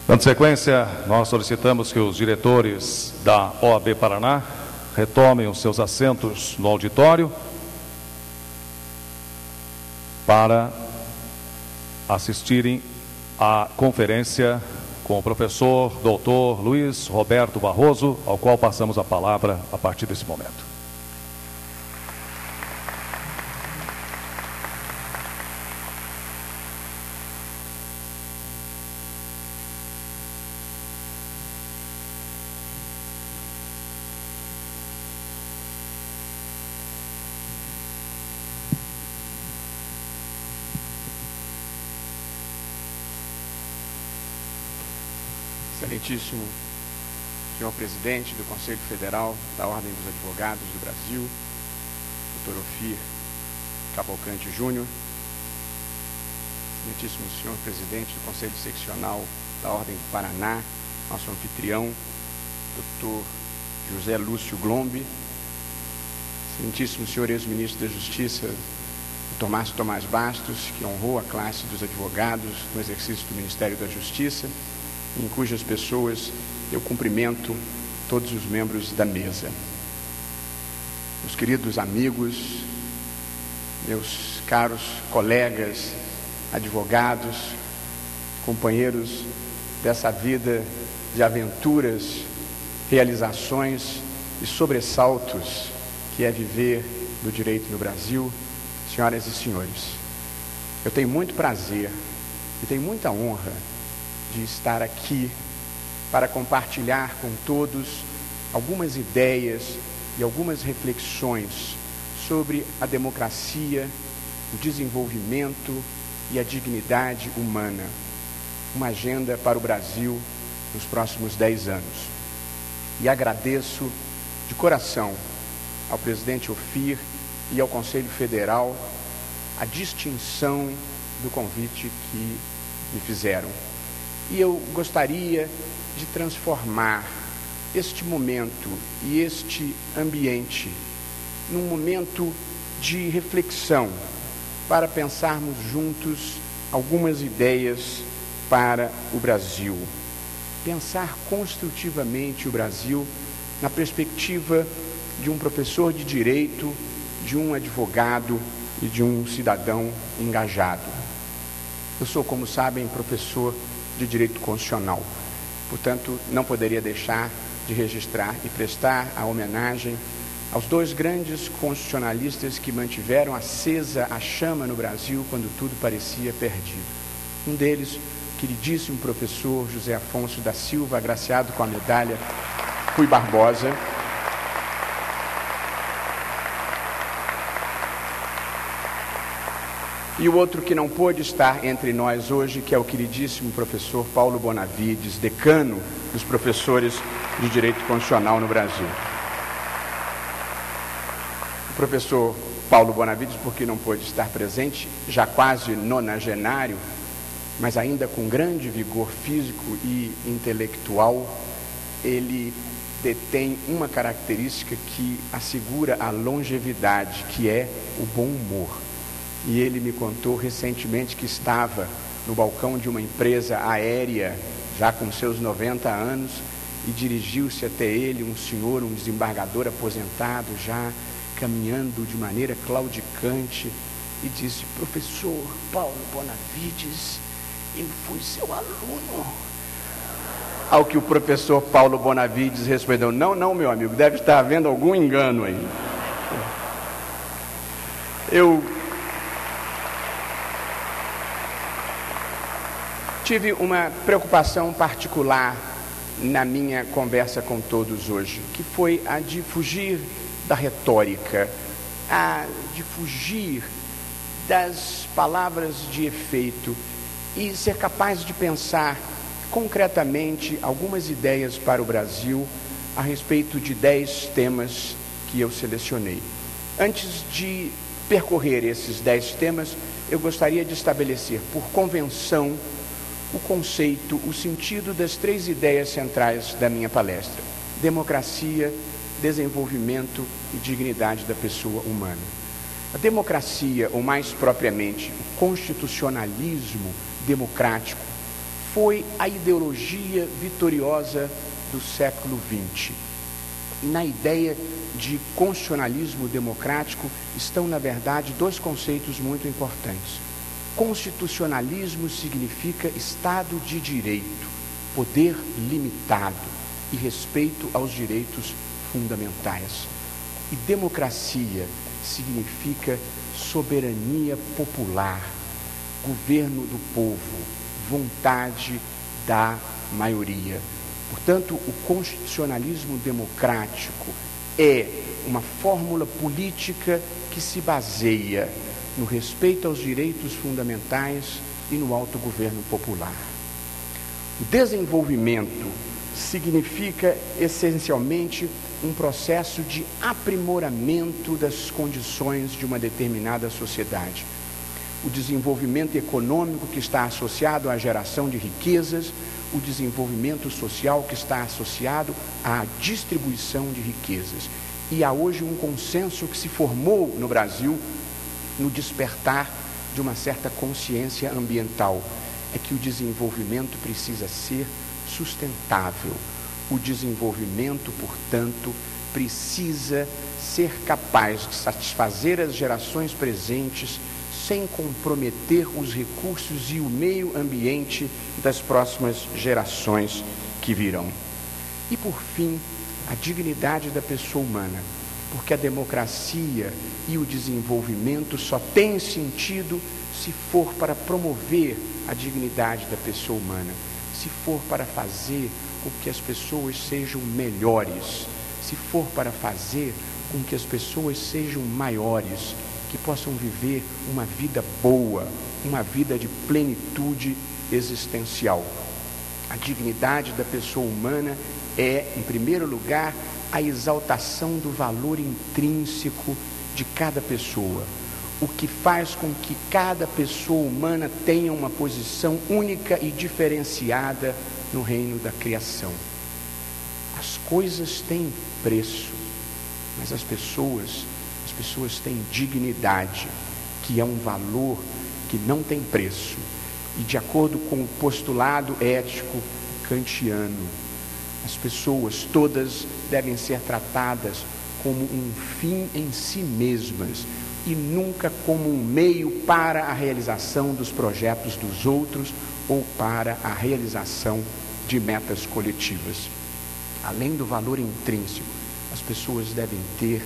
Dando sequência, nós solicitamos que os diretores da OAB Paraná retomem os seus assentos no auditório para assistirem à conferência com o professor Dr. Luiz Roberto Barroso, ao qual passamos a palavra a partir desse momento. Excelentíssimo senhor presidente do Conselho Federal da Ordem dos Advogados do Brasil, Dr. Ofir Cavalcante Júnior, excelentíssimo senhor presidente do Conselho Seccional da Ordem do Paraná, nosso anfitrião, Dr. José Lúcio Glombe, excelentíssimo senhor ex-ministro da Justiça, Dr. Márcio Tomás Bastos, que honrou a classe dos advogados no exercício do Ministério da Justiça, em cujas pessoas eu cumprimento todos os membros da mesa. Meus queridos amigos, meus caros colegas, advogados, companheiros dessa vida de aventuras, realizações e sobressaltos que é viver do direito no Brasil, senhoras e senhores, eu tenho muito prazer e tenho muita honra de estar aqui para compartilhar com todos algumas ideias e algumas reflexões sobre a democracia, o desenvolvimento e a dignidade humana, uma agenda para o Brasil nos próximos 10 anos. E agradeço de coração ao presidente Ofir e ao Conselho Federal a distinção do convite que me fizeram. E eu gostaria de transformar este momento e este ambiente num momento de reflexão para pensarmos juntos algumas ideias para o Brasil. Pensar construtivamente o Brasil na perspectiva de um professor de direito, de um advogado e de um cidadão engajado. Eu sou, como sabem, professor de Direito Constitucional. Portanto, não poderia deixar de registrar e prestar a homenagem aos dois grandes constitucionalistas que mantiveram acesa a chama no Brasil quando tudo parecia perdido. Um deles, queridíssimo professor José Afonso da Silva, agraciado com a medalha Rui Barbosa. E o outro que não pôde estar entre nós hoje, que é o queridíssimo professor Paulo Bonavides, decano dos professores de Direito Constitucional no Brasil. O professor Paulo Bonavides, porque não pôde estar presente, já quase nonagenário, mas ainda com grande vigor físico e intelectual, ele detém uma característica que assegura a longevidade, que é o bom humor. E ele me contou recentemente que estava no balcão de uma empresa aérea, já com seus 90 anos, e dirigiu-se até ele um senhor, um desembargador aposentado, já caminhando de maneira claudicante, e disse: professor Paulo Bonavides, eu fui seu aluno. Ao que o professor Paulo Bonavides respondeu: não, meu amigo, deve estar havendo algum engano aí. Eu tive uma preocupação particular na minha conversa com todos hoje, que foi a de fugir da retórica, a de fugir das palavras de efeito e ser capaz de pensar concretamente algumas ideias para o Brasil a respeito de 10 temas que eu selecionei. Antes de percorrer esses 10 temas, eu gostaria de estabelecer por convenção o conceito, o sentido das 3 ideias centrais da minha palestra: democracia, desenvolvimento e dignidade da pessoa humana. A democracia, ou mais propriamente, o constitucionalismo democrático, foi a ideologia vitoriosa do século XX. Na ideia de constitucionalismo democrático estão, na verdade, dois conceitos muito importantes. Constitucionalismo significa Estado de Direito, poder limitado e respeito aos direitos fundamentais. E democracia significa soberania popular, governo do povo, vontade da maioria. Portanto, o constitucionalismo democrático é uma fórmula política que se baseia no respeito aos direitos fundamentais e no autogoverno popular. O desenvolvimento significa, essencialmente, um processo de aprimoramento das condições de uma determinada sociedade. O desenvolvimento econômico que está associado à geração de riquezas, o desenvolvimento social que está associado à distribuição de riquezas. E há hoje um consenso que se formou no Brasil no despertar de uma certa consciência ambiental, é que o desenvolvimento precisa ser sustentável. O desenvolvimento, portanto, precisa ser capaz de satisfazer as gerações presentes sem comprometer os recursos e o meio ambiente das próximas gerações que virão. E, por fim, a dignidade da pessoa humana, porque a democracia e o desenvolvimento só têm sentido se for para promover a dignidade da pessoa humana, se for para fazer com que as pessoas sejam melhores, se for para fazer com que as pessoas sejam maiores, que possam viver uma vida boa, uma vida de plenitude existencial. A dignidade da pessoa humana é, em primeiro lugar, a exaltação do valor intrínseco de cada pessoa, o que faz com que cada pessoa humana tenha uma posição única e diferenciada no reino da criação. As coisas têm preço, mas as pessoas têm dignidade, que é um valor que não tem preço. E de acordo com o postulado ético kantiano, as pessoas todas devem ser tratadas como um fim em si mesmas e nunca como um meio para a realização dos projetos dos outros ou para a realização de metas coletivas. Além do valor intrínseco, as pessoas devem ter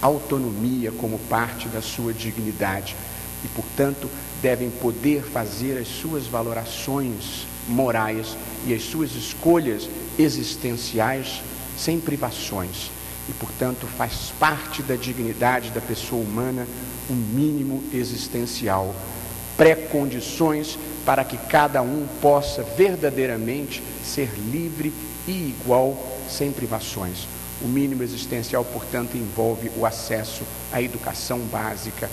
autonomia como parte da sua dignidade e, portanto, devem poder fazer as suas valorações morais e as suas escolhas existenciais sem privações. E, portanto, faz parte da dignidade da pessoa humana o mínimo existencial, pré-condições para que cada um possa verdadeiramente ser livre e igual, sem privações. O mínimo existencial, portanto, envolve o acesso à educação básica,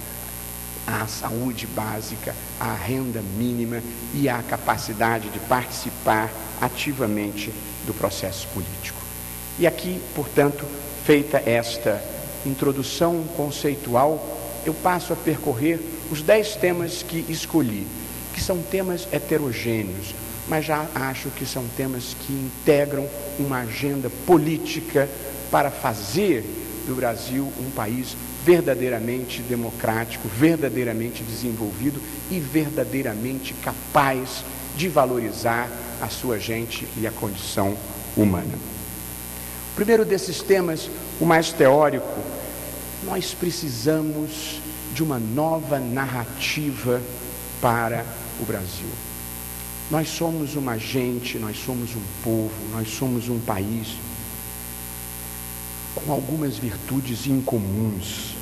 à saúde básica, à renda mínima e à capacidade de participar ativamente do processo político. E aqui, portanto, feita esta introdução conceitual, eu passo a percorrer os 10 temas que escolhi, que são temas heterogêneos, mas já acho que são temas que integram uma agenda política para fazer do Brasil um país verdadeiramente democrático, verdadeiramente desenvolvido e verdadeiramente capaz de valorizar a sua gente e a condição humana. O primeiro desses temas, o mais teórico, nós precisamos de uma nova narrativa para o Brasil. Nós somos uma gente, nós somos um povo, nós somos um país com algumas virtudes incomuns,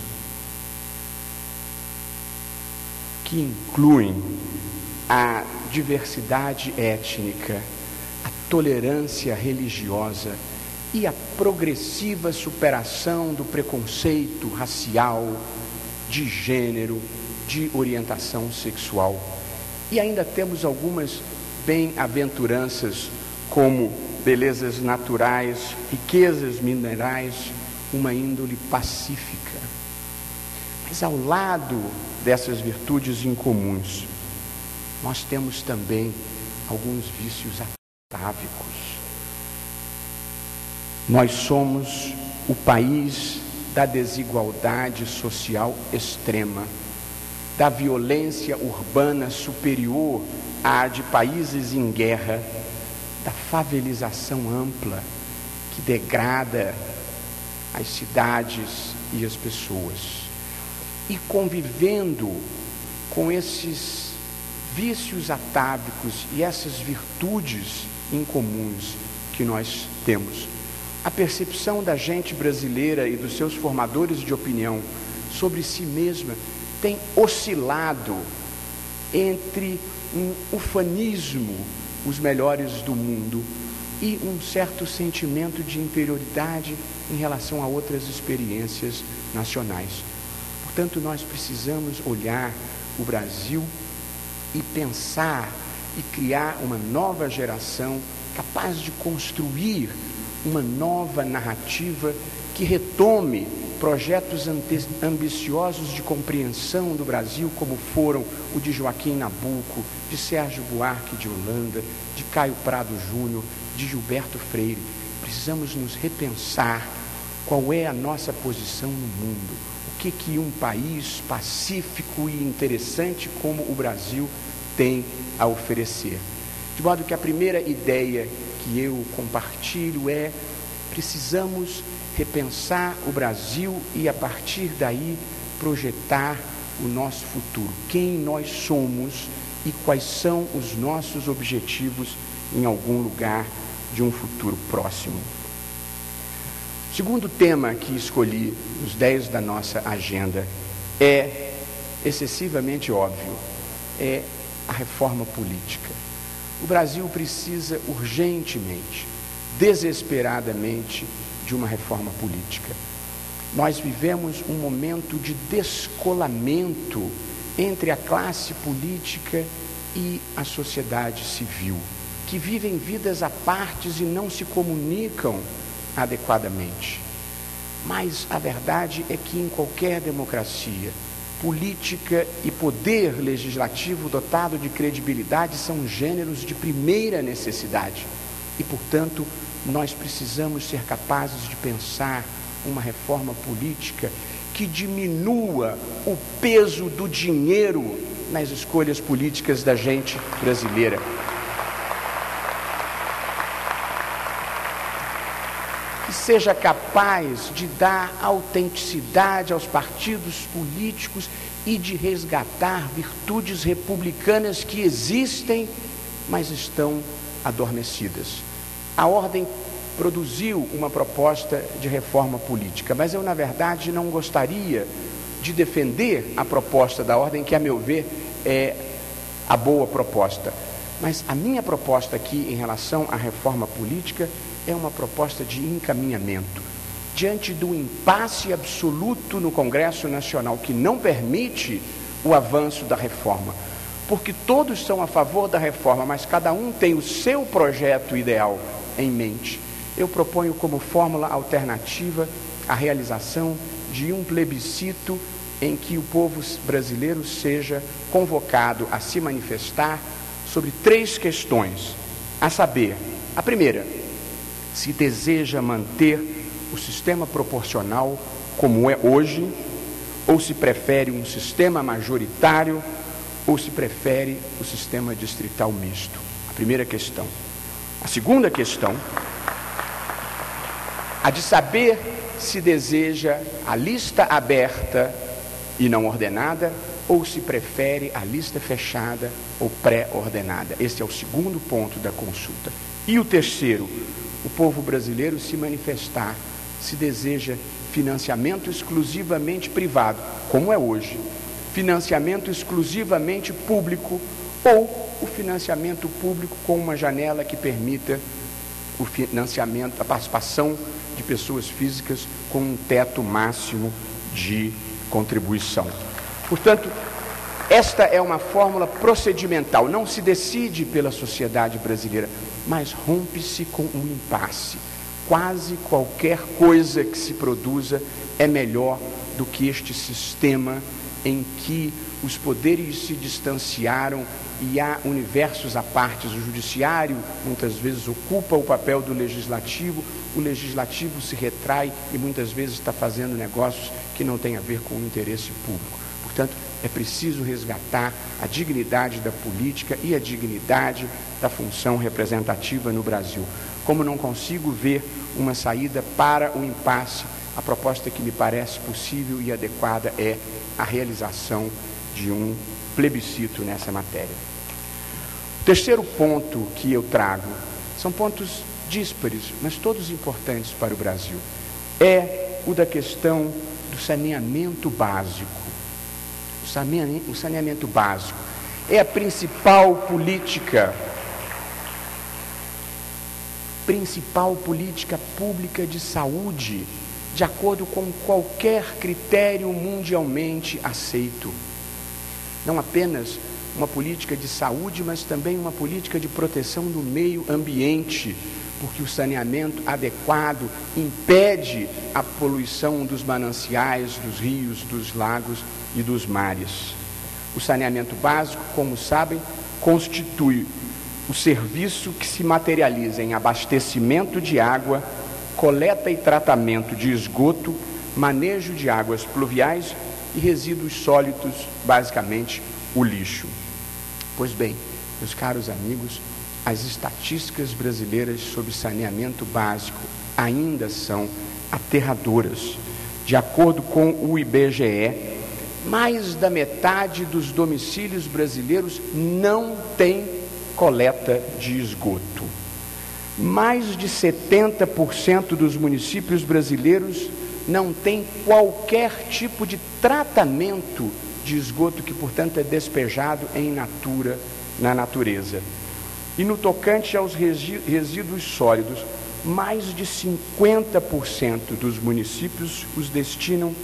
que incluem a diversidade étnica, a tolerância religiosa e a progressiva superação do preconceito racial, de gênero, de orientação sexual. E ainda temos algumas bem-aventuranças como belezas naturais, riquezas minerais, uma índole pacífica. Mas ao lado dessas virtudes incomuns, nós temos também alguns vícios atávicos. Nós somos o país da desigualdade social extrema, da violência urbana superior à de países em guerra, da favelização ampla que degrada as cidades e as pessoas. E convivendo com esses vícios atávicos e essas virtudes incomuns que nós temos, a percepção da gente brasileira e dos seus formadores de opinião sobre si mesma tem oscilado entre um ufanismo, os melhores do mundo, e um certo sentimento de inferioridade em relação a outras experiências nacionais. Portanto, nós precisamos olhar o Brasil e pensar e criar uma nova geração capaz de construir uma nova narrativa que retome projetos ambiciosos de compreensão do Brasil, como foram o de Joaquim Nabuco, de Sérgio Buarque de Holanda, de Caio Prado Júnior, de Gilberto Freire. Precisamos nos repensar qual é a nossa posição no mundo, o que um país pacífico e interessante como o Brasil tem a oferecer. De modo que a primeira ideia que eu compartilho é: precisamos repensar o Brasil e, a partir daí, projetar o nosso futuro. Quem nós somos e quais são os nossos objetivos em algum lugar de um futuro próximo. O segundo tema que escolhi, os 10 da nossa agenda, é excessivamente óbvio, é a reforma política. O Brasil precisa urgentemente, desesperadamente, de uma reforma política. Nós vivemos um momento de descolamento entre a classe política e a sociedade civil, que vivem vidas à parte e não se comunicam adequadamente. Mas a verdade é que em qualquer democracia, política e poder legislativo dotado de credibilidade são gêneros de primeira necessidade. E, portanto, nós precisamos ser capazes de pensar uma reforma política que diminua o peso do dinheiro nas escolhas políticas da gente brasileira. Que seja capaz de dar autenticidade aos partidos políticos e de resgatar virtudes republicanas que existem, mas estão adormecidas. A Ordem produziu uma proposta de reforma política, mas eu, na verdade, não gostaria de defender a proposta da Ordem, que, a meu ver, é a boa proposta. Mas a minha proposta aqui, em relação à reforma política, é uma proposta de encaminhamento. Diante do impasse absoluto no Congresso Nacional, que não permite o avanço da reforma, porque todos são a favor da reforma, mas cada um tem o seu projeto ideal em mente, eu proponho como fórmula alternativa a realização de um plebiscito em que o povo brasileiro seja convocado a se manifestar sobre 3 questões, a saber, a primeira, se deseja manter o sistema proporcional como é hoje, ou se prefere um sistema majoritário, ou se prefere o sistema distrital misto. A primeira questão. A segunda questão, a de saber se deseja a lista aberta e não ordenada, ou se prefere a lista fechada ou pré-ordenada. Esse é o segundo ponto da consulta. E o terceiro, o povo brasileiro se manifestar se deseja financiamento exclusivamente privado, como é hoje, financiamento exclusivamente público, ou o financiamento público com uma janela que permita o financiamento, a participação de pessoas físicas com um teto máximo de contribuição. Portanto, esta é uma fórmula procedimental, não se decide pela sociedade brasileira, mas rompe-se com o impasse. Quase qualquer coisa que se produza é melhor do que este sistema em que os poderes se distanciaram e há universos à parte. O judiciário muitas vezes ocupa o papel do legislativo, o legislativo se retrai e muitas vezes está fazendo negócios que não têm a ver com o interesse público. Portanto, é preciso resgatar a dignidade da política e a dignidade da função representativa no Brasil. Como não consigo ver uma saída para o impasse, a proposta que me parece possível e adequada é a realização de um plebiscito nessa matéria. O terceiro ponto que eu trago, são pontos díspares, mas todos importantes para o Brasil, é o da questão do saneamento básico. O saneamento básico é a principal política pública de saúde, de acordo com qualquer critério mundialmente aceito. Não apenas uma política de saúde, mas também uma política de proteção do meio ambiente, porque o saneamento adequado impede a poluição dos mananciais, dos rios, dos lagos e dos mares. O saneamento básico, como sabem, constitui o serviço que se materializa em abastecimento de água, coleta e tratamento de esgoto, manejo de águas pluviais e resíduos sólidos, basicamente o lixo. Pois bem, meus caros amigos, as estatísticas brasileiras sobre saneamento básico ainda são aterradoras. De acordo com o IBGE, mais da metade dos domicílios brasileiros não tem coleta de esgoto. Mais de 70% dos municípios brasileiros não tem qualquer tipo de tratamento de esgoto que, portanto, é despejado na natureza. E no tocante aos resíduos sólidos, mais de 50% dos municípios os destinam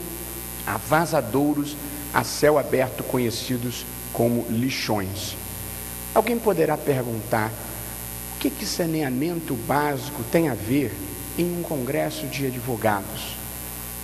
a vazadouros a céu aberto conhecidos como lixões. Alguém poderá perguntar: o que saneamento básico tem a ver em um congresso de advogados?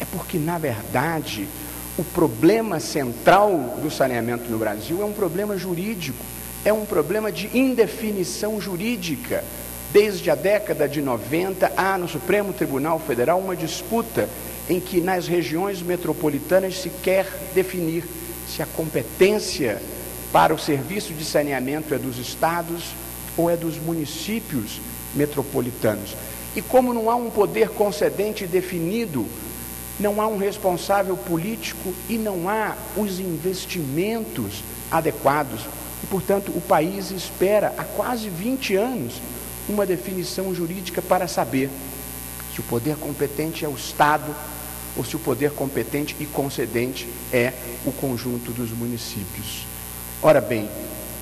É porque, na verdade, o problema central do saneamento no Brasil é um problema jurídico, é um problema de indefinição jurídica. Desde a década de 90, há no Supremo Tribunal Federal uma disputa em que nas regiões metropolitanas se quer definir se a competência para o serviço de saneamento é dos estados ou é dos municípios metropolitanos. E como não há um poder concedente definido, não há um responsável político e não há os investimentos adequados. E, portanto, o país espera há quase 20 anos uma definição jurídica para saber se o poder competente é o Estado ou se o poder competente e concedente é o conjunto dos municípios. Ora bem,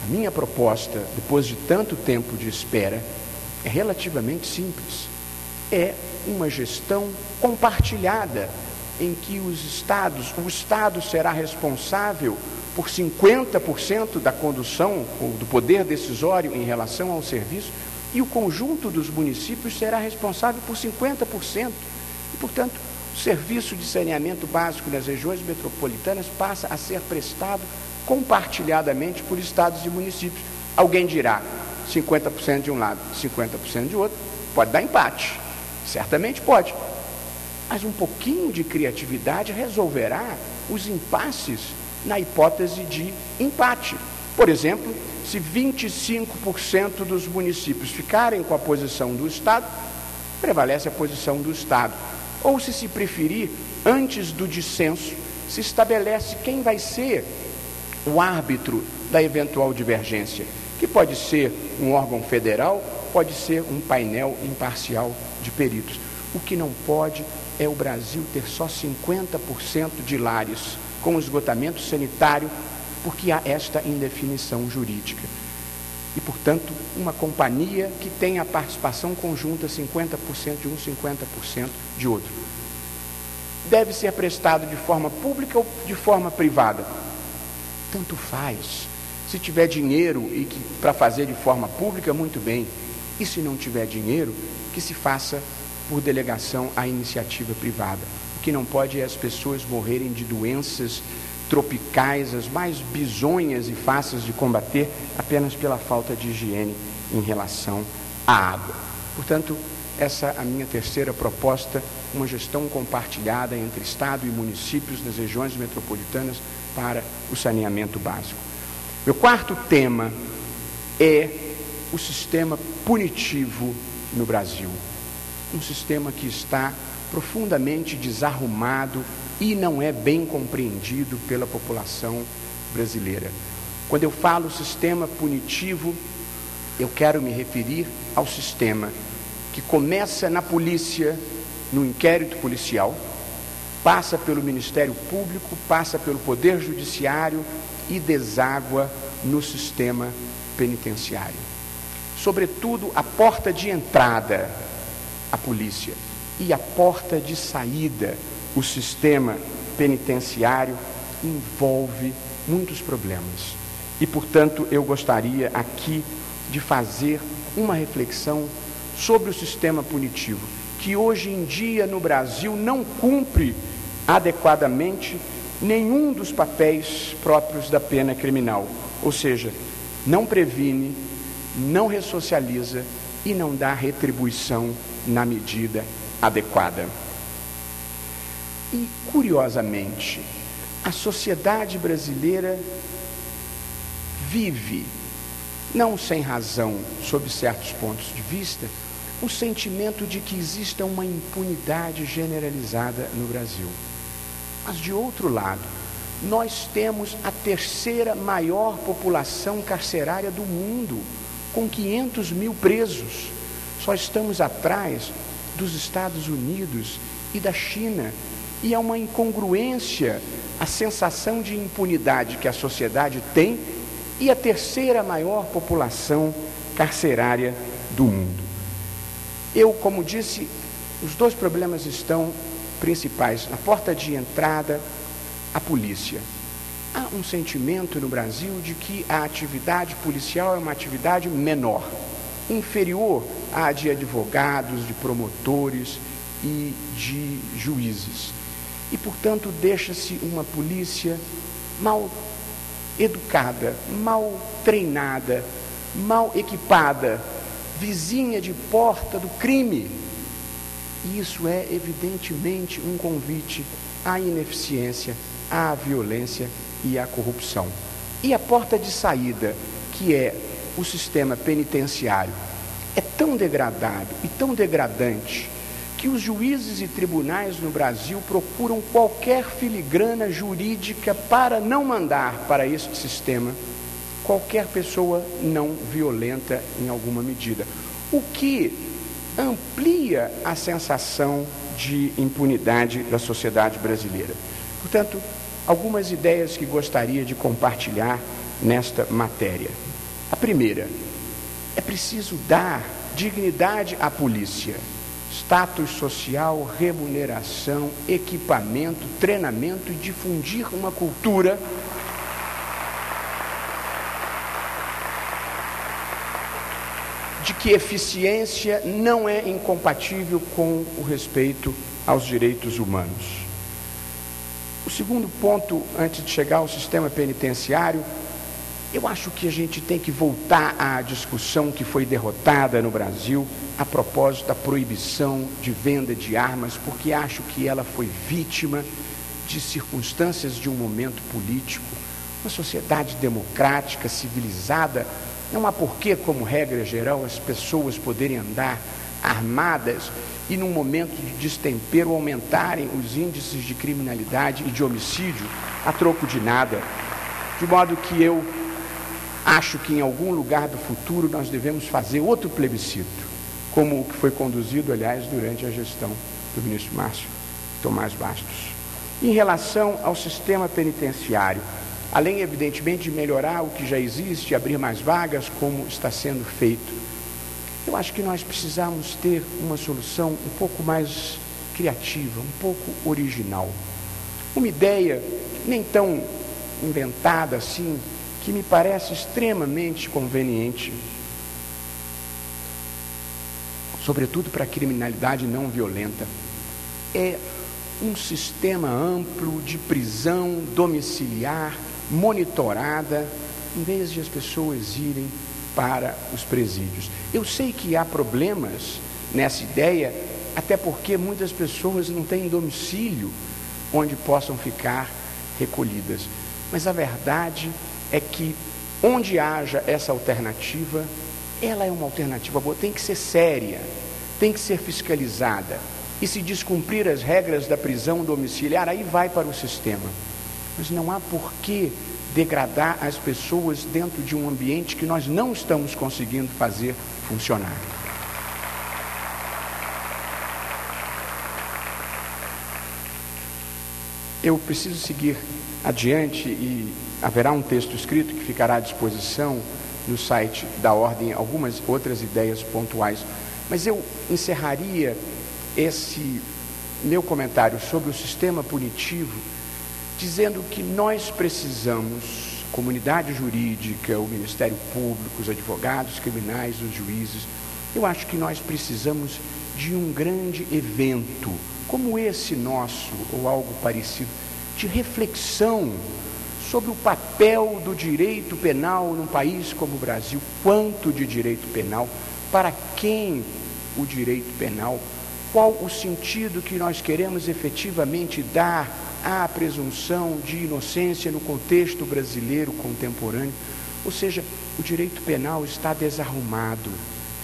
a minha proposta, depois de tanto tempo de espera, é relativamente simples. É uma gestão compartilhada, em que o Estado será responsável por 50% da condução, ou do poder decisório em relação ao serviço, e o conjunto dos municípios será responsável por 50%. E, portanto, o serviço de saneamento básico nas regiões metropolitanas passa a ser prestado compartilhadamente por estados e municípios. Alguém dirá, 50% de um lado, 50% de outro, pode dar empate. Certamente pode. Mas um pouquinho de criatividade resolverá os impasses na hipótese de empate. Por exemplo, se 25% dos municípios ficarem com a posição do Estado, prevalece a posição do Estado. Ou, se preferir, antes do dissenso, se estabelece quem vai ser o árbitro da eventual divergência, que pode ser um órgão federal, pode ser um painel imparcial de peritos. O que não pode é o Brasil ter só 50% de lares com esgotamento sanitário, porque há esta indefinição jurídica. E, portanto, uma companhia que tem a participação conjunta 50% de um, 50% de outro. Deve ser prestado de forma pública ou de forma privada? Tanto faz. Se tiver dinheiro para fazer de forma pública, muito bem. E se não tiver dinheiro, que se faça por delegação à iniciativa privada. O que não pode é as pessoas morrerem de doenças tropicais, as mais bizonhas e fáceis de combater, apenas pela falta de higiene em relação à água. Portanto, essa é a minha terceira proposta, uma gestão compartilhada entre Estado e municípios nas regiões metropolitanas para o saneamento básico. Meu quarto tema é o sistema punitivo no Brasil. Um sistema que está profundamente desarrumado e não é bem compreendido pela população brasileira. Quando eu falo sistema punitivo, eu quero me referir ao sistema que começa na polícia, no inquérito policial, passa pelo Ministério Público, passa pelo Poder Judiciário e deságua no sistema penitenciário. Sobretudo, a porta de entrada, a polícia, e a porta de saída, o sistema penitenciário, envolve muitos problemas. E, portanto, eu gostaria aqui de fazer uma reflexão sobre o sistema punitivo, que hoje em dia no Brasil não cumpre adequadamente nenhum dos papéis próprios da pena criminal, ou seja, não previne, não ressocializa e não dá retribuição na medida adequada. E, curiosamente, a sociedade brasileira vive, não sem razão, sob certos pontos de vista, o sentimento de que exista uma impunidade generalizada no Brasil. Mas, de outro lado, nós temos a terceira maior população carcerária do mundo, com 500 mil presos. Só estamos atrás dos Estados Unidos e da China. E é uma incongruência a sensação de impunidade que a sociedade tem e a terceira maior população carcerária do mundo. Eu, como disse, os dois problemas estão principais. Na porta de entrada, a polícia. Há um sentimento no Brasil de que a atividade policial é uma atividade menor, inferior à de advogados, de promotores e de juízes. E, portanto, deixa-se uma polícia mal educada, mal treinada, mal equipada, vizinha de porta do crime. E isso é, evidentemente, um convite à ineficiência, à violência e à corrupção. E a porta de saída, que é o sistema penitenciário, é tão degradado e tão degradante que os juízes e tribunais no Brasil procuram qualquer filigrana jurídica para não mandar para este sistema qualquer pessoa não violenta em alguma medida, o que amplia a sensação de impunidade da sociedade brasileira. Portanto, algumas ideias que gostaria de compartilhar nesta matéria. A primeira, é preciso dar dignidade à polícia, status social, remuneração, equipamento, treinamento e difundir uma cultura de que eficiência não é incompatível com o respeito aos direitos humanos. O segundo ponto, antes de chegar ao sistema penitenciário, eu acho que a gente tem que voltar à discussão que foi derrotada no Brasil a propósito da proibição de venda de armas, porque acho que ela foi vítima de circunstâncias de um momento político. Uma sociedade democrática, civilizada, não há porquê, como regra geral, as pessoas poderem andar armadas e, num momento de destempero, aumentarem os índices de criminalidade e de homicídio a troco de nada. De modo que eu acho que em algum lugar do futuro nós devemos fazer outro plebiscito, como o que foi conduzido, aliás, durante a gestão do ministro Márcio Tomás Bastos. Em relação ao sistema penitenciário, além, evidentemente, de melhorar o que já existe, abrir mais vagas, como está sendo feito, eu acho que nós precisamos ter uma solução um pouco mais criativa, um pouco original. Uma ideia nem tão inventada assim, que me parece extremamente conveniente, sobretudo para a criminalidade não violenta, é um sistema amplo de prisão domiciliar, monitorada, em vez de as pessoas irem para os presídios. Eu sei que há problemas nessa ideia, até porque muitas pessoas não têm domicílio onde possam ficar recolhidas. Mas a verdade é que onde haja essa alternativa, ela é uma alternativa boa, tem que ser séria, tem que ser fiscalizada. E se descumprir as regras da prisão domiciliar, aí vai para o sistema. Mas não há por que degradar as pessoas dentro de um ambiente que nós não estamos conseguindo fazer funcionar. Eu preciso seguir adiante e haverá um texto escrito que ficará à disposição no site da Ordem, algumas outras ideias pontuais. Mas eu encerraria esse meu comentário sobre o sistema punitivo dizendo que nós precisamos, comunidade jurídica, o Ministério Público, os advogados criminais, os juízes, eu acho que nós precisamos de um grande evento, como esse nosso, ou algo parecido, de reflexão sobre o papel do direito penal num país como o Brasil, quanto de direito penal, para quem o direito penal, qual o sentido que nós queremos efetivamente dar à presunção de inocência no contexto brasileiro contemporâneo. Ou seja, o direito penal está desarrumado,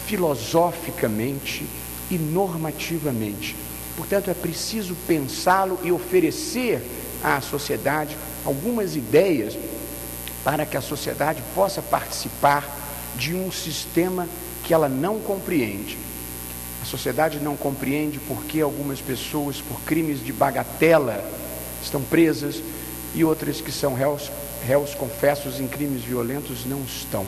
filosoficamente e normativamente. Portanto, é preciso pensá-lo e oferecer à sociedade algumas ideias para que a sociedade possa participar de um sistema que ela não compreende. A sociedade não compreende porque algumas pessoas, por crimes de bagatela, estão presas e outras que são réus confessos em crimes violentos não estão.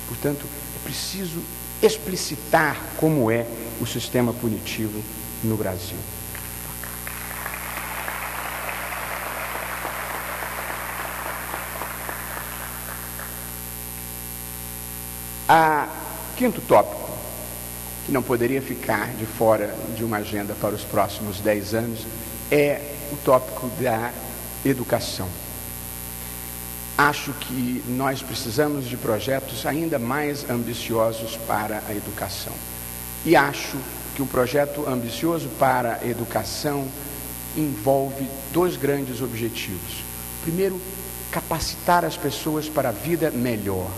Portanto, é preciso explicitar como é o sistema punitivo no Brasil. Quinto tópico, que não poderia ficar de fora de uma agenda para os próximos 10 anos, é o tópico da educação. Acho que nós precisamos de projetos ainda mais ambiciosos para a educação. E acho que um projeto ambicioso para a educação envolve dois grandes objetivos. Primeiro, capacitar as pessoas para a vida melhor,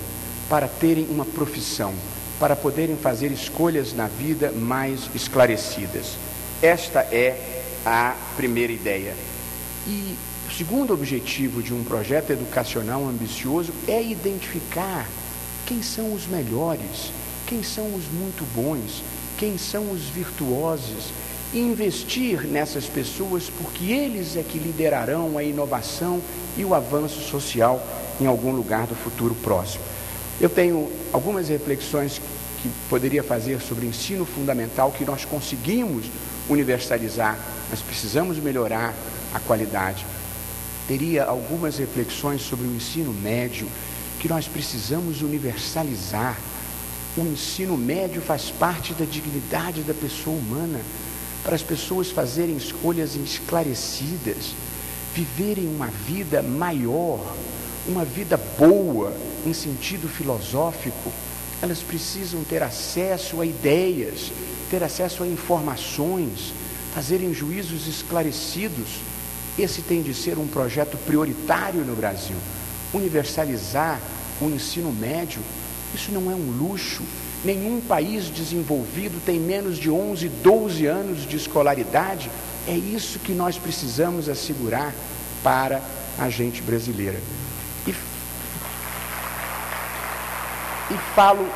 para terem uma profissão, para poderem fazer escolhas na vida mais esclarecidas. Esta é a primeira ideia. E o segundo objetivo de um projeto educacional ambicioso é identificar quem são os melhores, quem são os muito bons, quem são os virtuosos, e investir nessas pessoas, porque eles é que liderarão a inovação e o avanço social em algum lugar do futuro próximo. Eu tenho algumas reflexões que poderia fazer sobre o ensino fundamental que nós conseguimos universalizar, mas precisamos melhorar a qualidade. Teria algumas reflexões sobre o ensino médio que nós precisamos universalizar. O ensino médio faz parte da dignidade da pessoa humana, para as pessoas fazerem escolhas esclarecidas, viverem uma vida maior, uma vida boa, em sentido filosófico. Elas precisam ter acesso a ideias, ter acesso a informações, fazerem juízos esclarecidos. Esse tem de ser um projeto prioritário no Brasil. Universalizar o ensino médio, isso não é um luxo. Nenhum país desenvolvido tem menos de 11, 12 anos de escolaridade. É isso que nós precisamos assegurar para a gente brasileira. E falo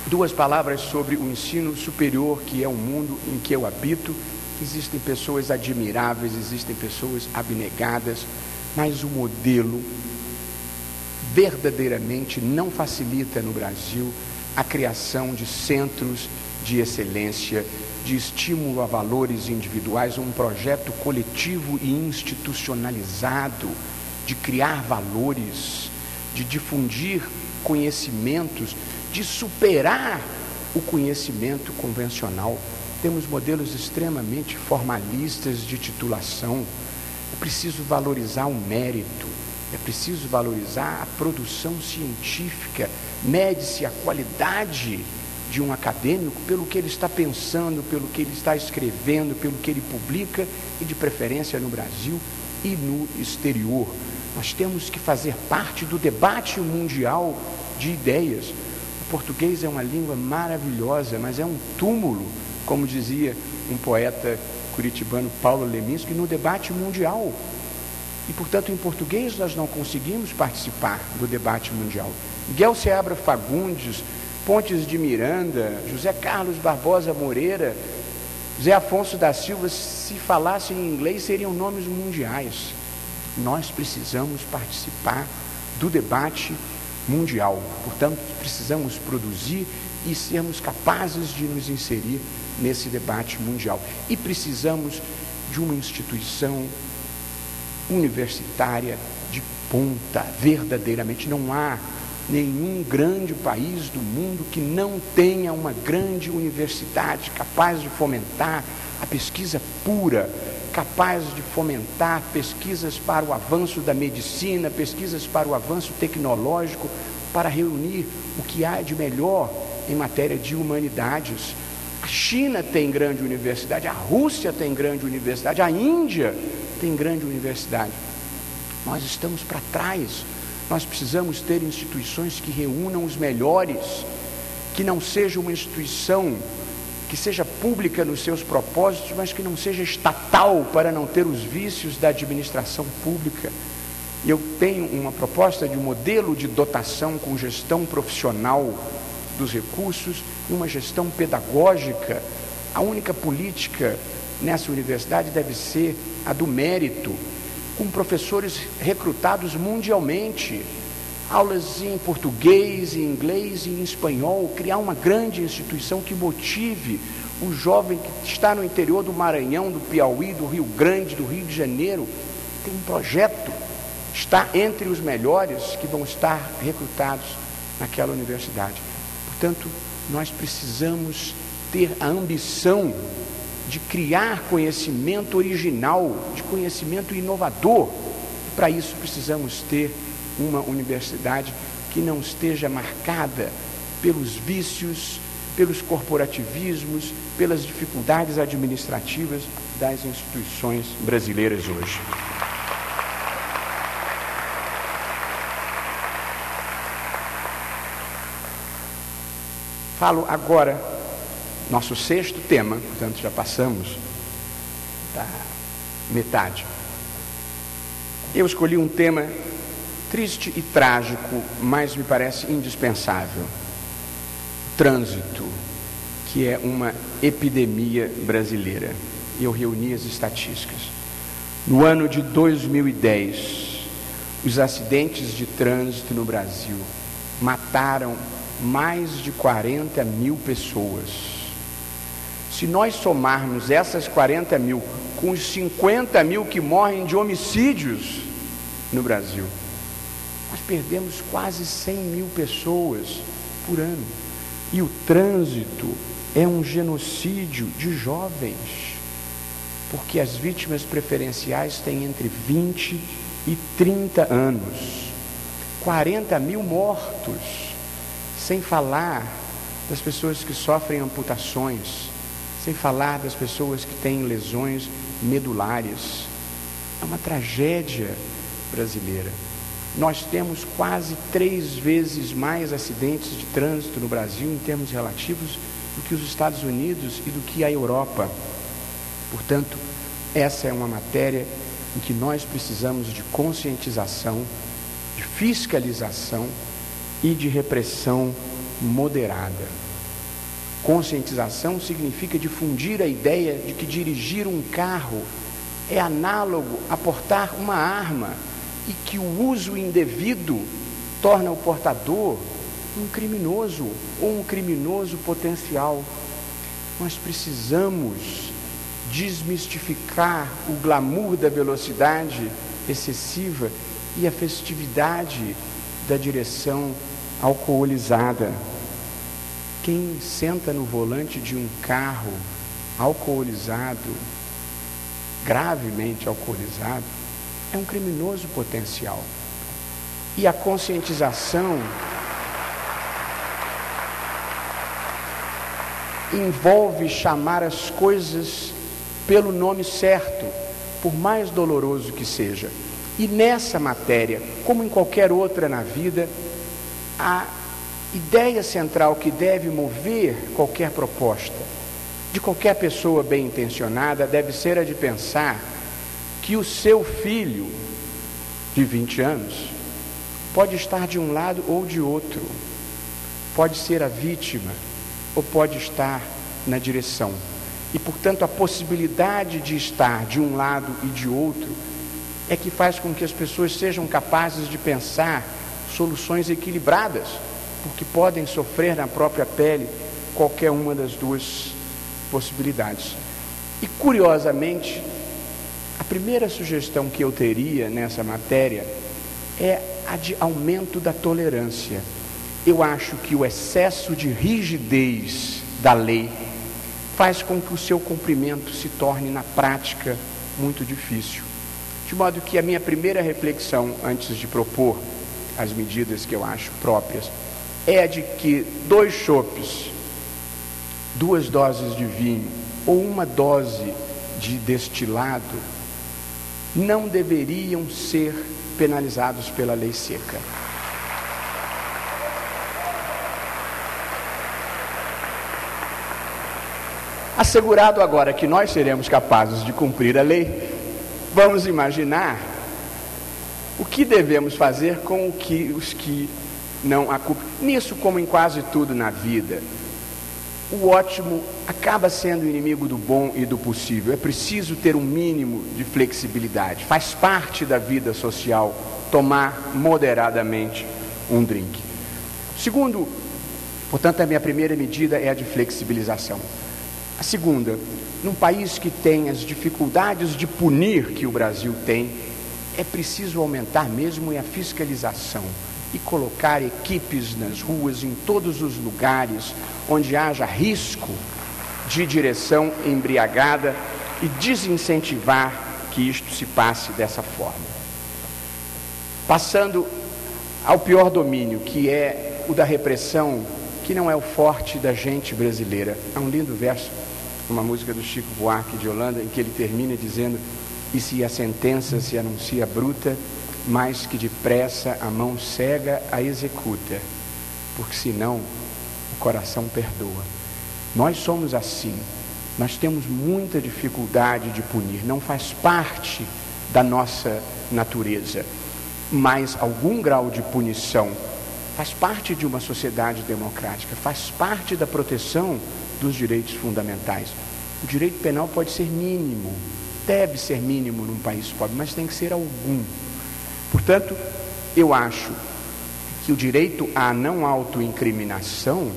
duas palavras sobre o ensino superior, que é o mundo em que eu habito. Existem pessoas admiráveis, existem pessoas abnegadas, mas o modelo verdadeiramente não facilita no Brasil a criação de centros de excelência, de estímulo a valores individuais, um projeto coletivo e institucionalizado de criar valores, de difundir conhecimentos, de superar o conhecimento convencional. temos modelos extremamente formalistas de titulação. É preciso valorizar o mérito, é preciso valorizar a produção científica. Mede-se a qualidade de um acadêmico pelo que ele está pensando, pelo que ele está escrevendo, pelo que ele publica, e de preferência no Brasil e no exterior. Nós temos que fazer parte do debate mundial de ideias. O português é uma língua maravilhosa, mas é um túmulo, como dizia um poeta curitibano, Paulo Leminski, no debate mundial. E, portanto, em português nós não conseguimos participar do debate mundial. Miguel Seabra Fagundes, Pontes de Miranda, José Carlos Barbosa Moreira, Zé Afonso da Silva, se falassem em inglês, seriam nomes mundiais. Nós precisamos participar do debate mundial. Portanto, precisamos produzir e sermos capazes de nos inserir nesse debate mundial. E precisamos de uma instituição universitária de ponta, verdadeiramente. Não há nenhum grande país do mundo que não tenha uma grande universidade capaz de fomentar a pesquisa pura, capaz de fomentar pesquisas para o avanço da medicina, pesquisas para o avanço tecnológico, para reunir o que há de melhor em matéria de humanidades. A China tem grande universidade, a Rússia tem grande universidade, a Índia tem grande universidade. Nós estamos para trás. Nós precisamos ter instituições que reúnam os melhores, que não seja uma instituição que seja pública nos seus propósitos, mas que não seja estatal, para não ter os vícios da administração pública. Eu tenho uma proposta de um modelo de dotação com gestão profissional dos recursos e uma gestão pedagógica. A única política nessa universidade deve ser a do mérito, com professores recrutados mundialmente, aulas em português, em inglês e em espanhol, criar uma grande instituição que motive o jovem que está no interior do Maranhão, do Piauí, do Rio Grande, do Rio de Janeiro. Tem um projeto, está entre os melhores que vão estar recrutados naquela universidade. Portanto, nós precisamos ter a ambição de criar conhecimento original, de conhecimento inovador. Para isso precisamos ter uma universidade que não esteja marcada pelos vícios, pelos corporativismos, pelas dificuldades administrativas das instituições brasileiras hoje. Falo agora nosso sexto tema, portanto já passamos da metade. Eu escolhi um tema triste e trágico, mas me parece indispensável. Trânsito, que é uma epidemia brasileira. Eu reuni as estatísticas. No ano de 2010, os acidentes de trânsito no Brasil mataram mais de 40 mil pessoas. Se nós somarmos essas 40 mil com os 50 mil que morrem de homicídios no Brasil, nós perdemos quase 100 mil pessoas por ano. E o trânsito é um genocídio de jovens, porque as vítimas preferenciais têm entre 20 e 30 anos. 40 mil mortos, sem falar das pessoas que sofrem amputações, sem falar das pessoas que têm lesões medulares. É uma tragédia brasileira. Nós temos quase 3 vezes mais acidentes de trânsito no Brasil, em termos relativos, do que os Estados Unidos e do que a Europa. Portanto, essa é uma matéria em que nós precisamos de conscientização, de fiscalização e de repressão moderada. Conscientização significa difundir a ideia de que dirigir um carro é análogo a portar uma arma e que o uso indevido torna o portador um criminoso ou um criminoso potencial. Nós precisamos desmistificar o glamour da velocidade excessiva e a festividade da direção alcoolizada. Quem senta no volante de um carro alcoolizado, gravemente alcoolizado, é um criminoso potencial. E a conscientização envolve chamar as coisas pelo nome certo, por mais doloroso que seja. E nessa matéria, como em qualquer outra na vida, a ideia central que deve mover qualquer proposta de qualquer pessoa bem intencionada deve ser a de pensar que o seu filho de 20 anos pode estar de um lado ou de outro, pode ser a vítima ou pode estar na direção. E, portanto, a possibilidade de estar de um lado e de outro é que faz com que as pessoas sejam capazes de pensar soluções equilibradas, porque podem sofrer na própria pele qualquer uma das duas possibilidades. E, curiosamente, a primeira sugestão que eu teria nessa matéria é a de aumento da tolerância. Eu acho que o excesso de rigidez da lei faz com que o seu cumprimento se torne na prática muito difícil. De modo que a minha primeira reflexão, antes de propor as medidas que eu acho próprias, é a de que 2 chopes, 2 doses de vinho ou 1 dose de destilado não deveriam ser penalizados pela lei seca. Assegurado agora que nós seremos capazes de cumprir a lei, vamos imaginar o que devemos fazer com os que não a cumprem. Nisso, como em quase tudo na vida, o ótimo acaba sendo inimigo do bom e do possível. É preciso ter um mínimo de flexibilidade. Faz parte da vida social tomar moderadamente um drink. Segundo, portanto, a minha primeira medida é a de flexibilização. A segunda, num país que tem as dificuldades de punir que o Brasil tem, é preciso aumentar mesmo a fiscalização e colocar equipes nas ruas, em todos os lugares onde haja risco de direção embriagada e desincentivar que isto se passe dessa forma. Passando ao pior domínio, que é o da repressão, que não é o forte da gente brasileira. Há um lindo verso, uma música do Chico Buarque de Holanda, em que ele termina dizendo: e se a sentença se anuncia bruta, mais que depressa a mão cega a executa, porque senão o coração perdoa. Nós somos assim, nós temos muita dificuldade de punir, não faz parte da nossa natureza, mas algum grau de punição faz parte de uma sociedade democrática, faz parte da proteção dos direitos fundamentais. O direito penal pode ser mínimo, deve ser mínimo num país pobre, mas tem que ser algum. Portanto, eu acho que o direito à não autoincriminação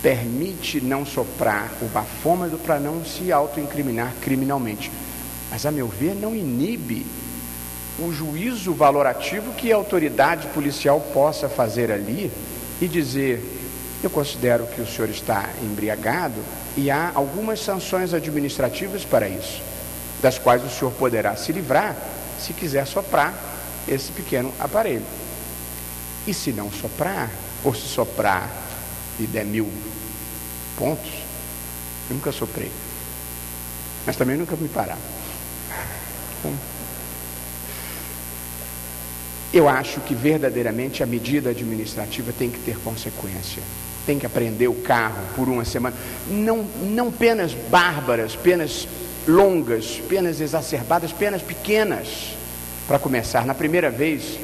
permite não soprar o bafômetro para não se autoincriminar criminalmente, mas, a meu ver, não inibe o juízo valorativo que a autoridade policial possa fazer ali e dizer: eu considero que o senhor está embriagado e há algumas sanções administrativas para isso, das quais o senhor poderá se livrar se quiser soprar esse pequeno aparelho. E se não soprar, ou se soprar e der 1000 pontos, eu nunca soprei, mas também nunca me parar. Eu acho que verdadeiramente a medida administrativa tem que ter consequência. Tem que apreender o carro por uma semana. Não penas bárbaras, penas longas, penas exacerbadas, penas pequenas. Para começar, na primeira vez,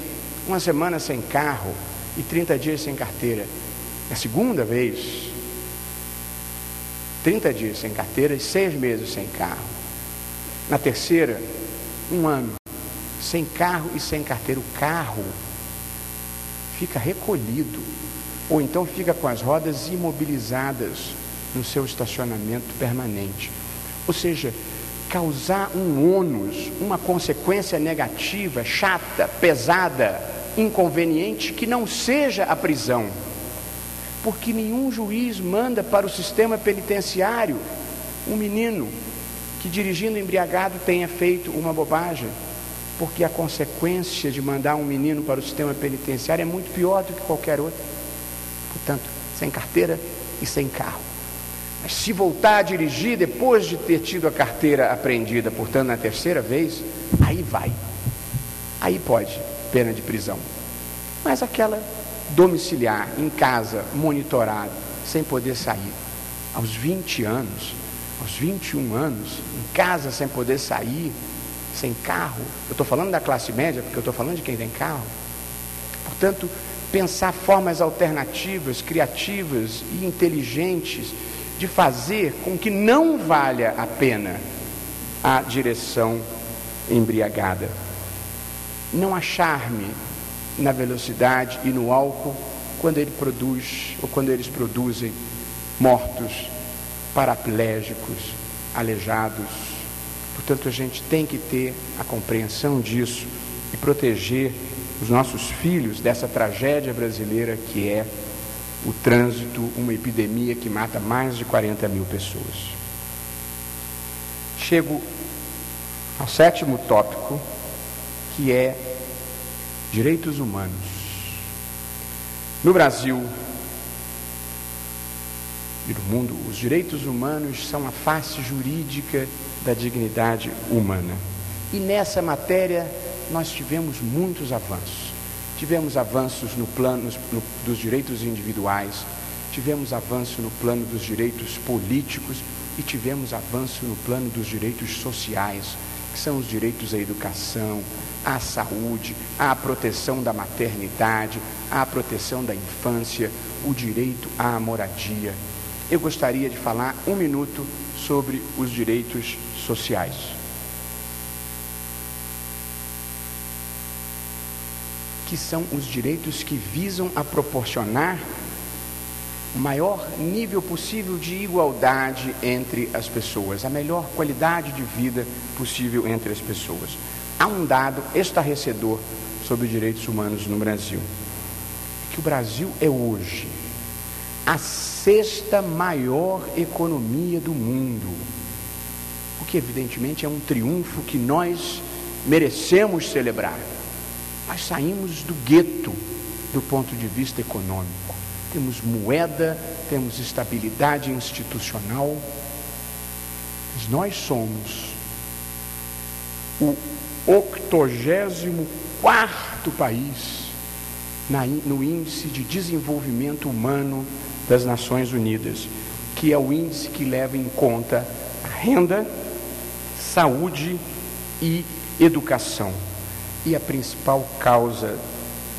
1 semana sem carro e 30 dias sem carteira. Na segunda vez, 30 dias sem carteira e 6 meses sem carro. Na terceira, 1 ano sem carro e sem carteira. O carro fica recolhido, ou então fica com as rodas imobilizadas no seu estacionamento permanente. Ou seja, causar um ônus, uma consequência negativa, chata, pesada, inconveniente, que não seja a prisão. Porque nenhum juiz manda para o sistema penitenciário um menino que dirigindo embriagado tenha feito uma bobagem, porque a consequência de mandar um menino para o sistema penitenciário é muito pior do que qualquer outra. Portanto, sem carteira e sem carro. Mas se voltar a dirigir depois de ter tido a carteira apreendida, portanto, na terceira vez, aí vai. Aí pode, pena de prisão. Mas aquela domiciliar, em casa, monitorado, sem poder sair, aos 20 anos, aos 21 anos, em casa sem poder sair, sem carro. Eu estou falando da classe média, porque eu estou falando de quem tem carro. Portanto, pensar formas alternativas, criativas e inteligentes de fazer com que não valha a pena a direção embriagada. Não há charme na velocidade e no álcool quando ele produz, ou quando eles produzem mortos, paraplégicos, aleijados. Portanto, a gente tem que ter a compreensão disso e proteger os nossos filhos dessa tragédia brasileira que é o trânsito, uma epidemia que mata mais de 40 mil pessoas. Chego ao 7º tópico, que é direitos humanos. No Brasil e no mundo, os direitos humanos são a face jurídica da dignidade humana. E nessa matéria nós tivemos muitos avanços. Tivemos avanços no plano dos direitos individuais, tivemos avanço no plano dos direitos políticos e tivemos avanço no plano dos direitos sociais, que são os direitos à educação, à saúde, à proteção da maternidade, à proteção da infância, o direito à moradia. Eu gostaria de falar 1 minuto sobre os direitos sociais. Que são os direitos que visam a proporcionar o maior nível possível de igualdade entre as pessoas, a melhor qualidade de vida possível entre as pessoas. Há um dado estarrecedor sobre direitos humanos no Brasil, que o Brasil é hoje a 6ª maior economia do mundo, o que evidentemente é um triunfo que nós merecemos celebrar. Nós saímos do gueto do ponto de vista econômico. Temos moeda, temos estabilidade institucional, mas nós somos o 84º país no Índice de Desenvolvimento Humano das Nações Unidas, que é o índice que leva em conta a renda, saúde e educação. E a principal causa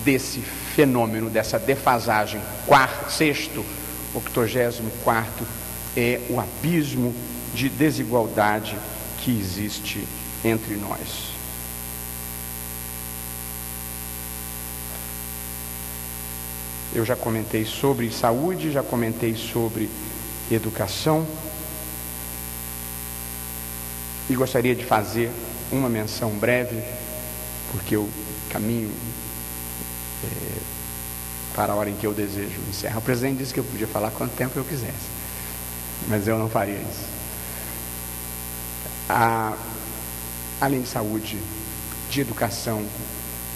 desse fenômeno, dessa defasagem, 6º, 84º, é o abismo de desigualdade que existe entre nós. Eu já comentei sobre saúde, já comentei sobre educação e gostaria de fazer uma menção breve, porque eu caminho para a hora em que eu desejo encerrar. O presidente disse que eu podia falar quanto tempo eu quisesse, mas eu não faria isso. Além de saúde, de educação,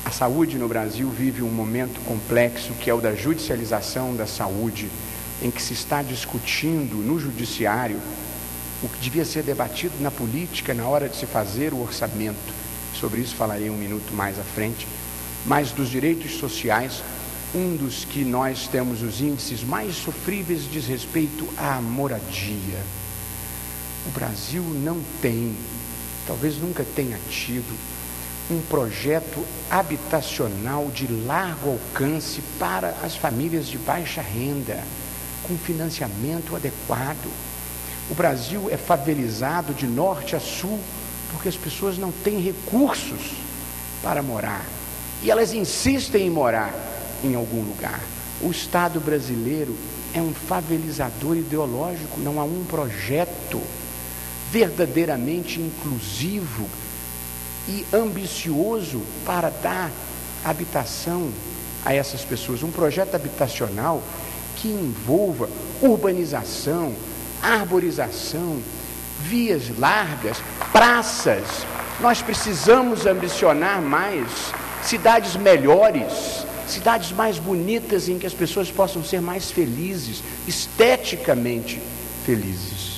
a saúde no Brasil vive um momento complexo que é o da judicialização da saúde, em que se está discutindo no judiciário o que devia ser debatido na política na hora de se fazer o orçamento. Sobre isso falarei 1 minuto mais à frente. Mas dos direitos sociais, um dos que nós temos os índices mais sofríveis diz respeito à moradia. O Brasil não tem, talvez nunca tenha tido, um projeto habitacional de largo alcance para as famílias de baixa renda, com financiamento adequado. O Brasil é favelizado de norte a sul porque as pessoas não têm recursos para morar e elas insistem em morar em algum lugar. O Estado brasileiro é um favelizador ideológico, não há um projeto verdadeiramente inclusivo e ambicioso para dar habitação a essas pessoas, um projeto habitacional que envolva urbanização, arborização, vias largas, praças. Nós precisamos ambicionar mais cidades melhores, cidades mais bonitas em que as pessoas possam ser mais felizes, esteticamente felizes.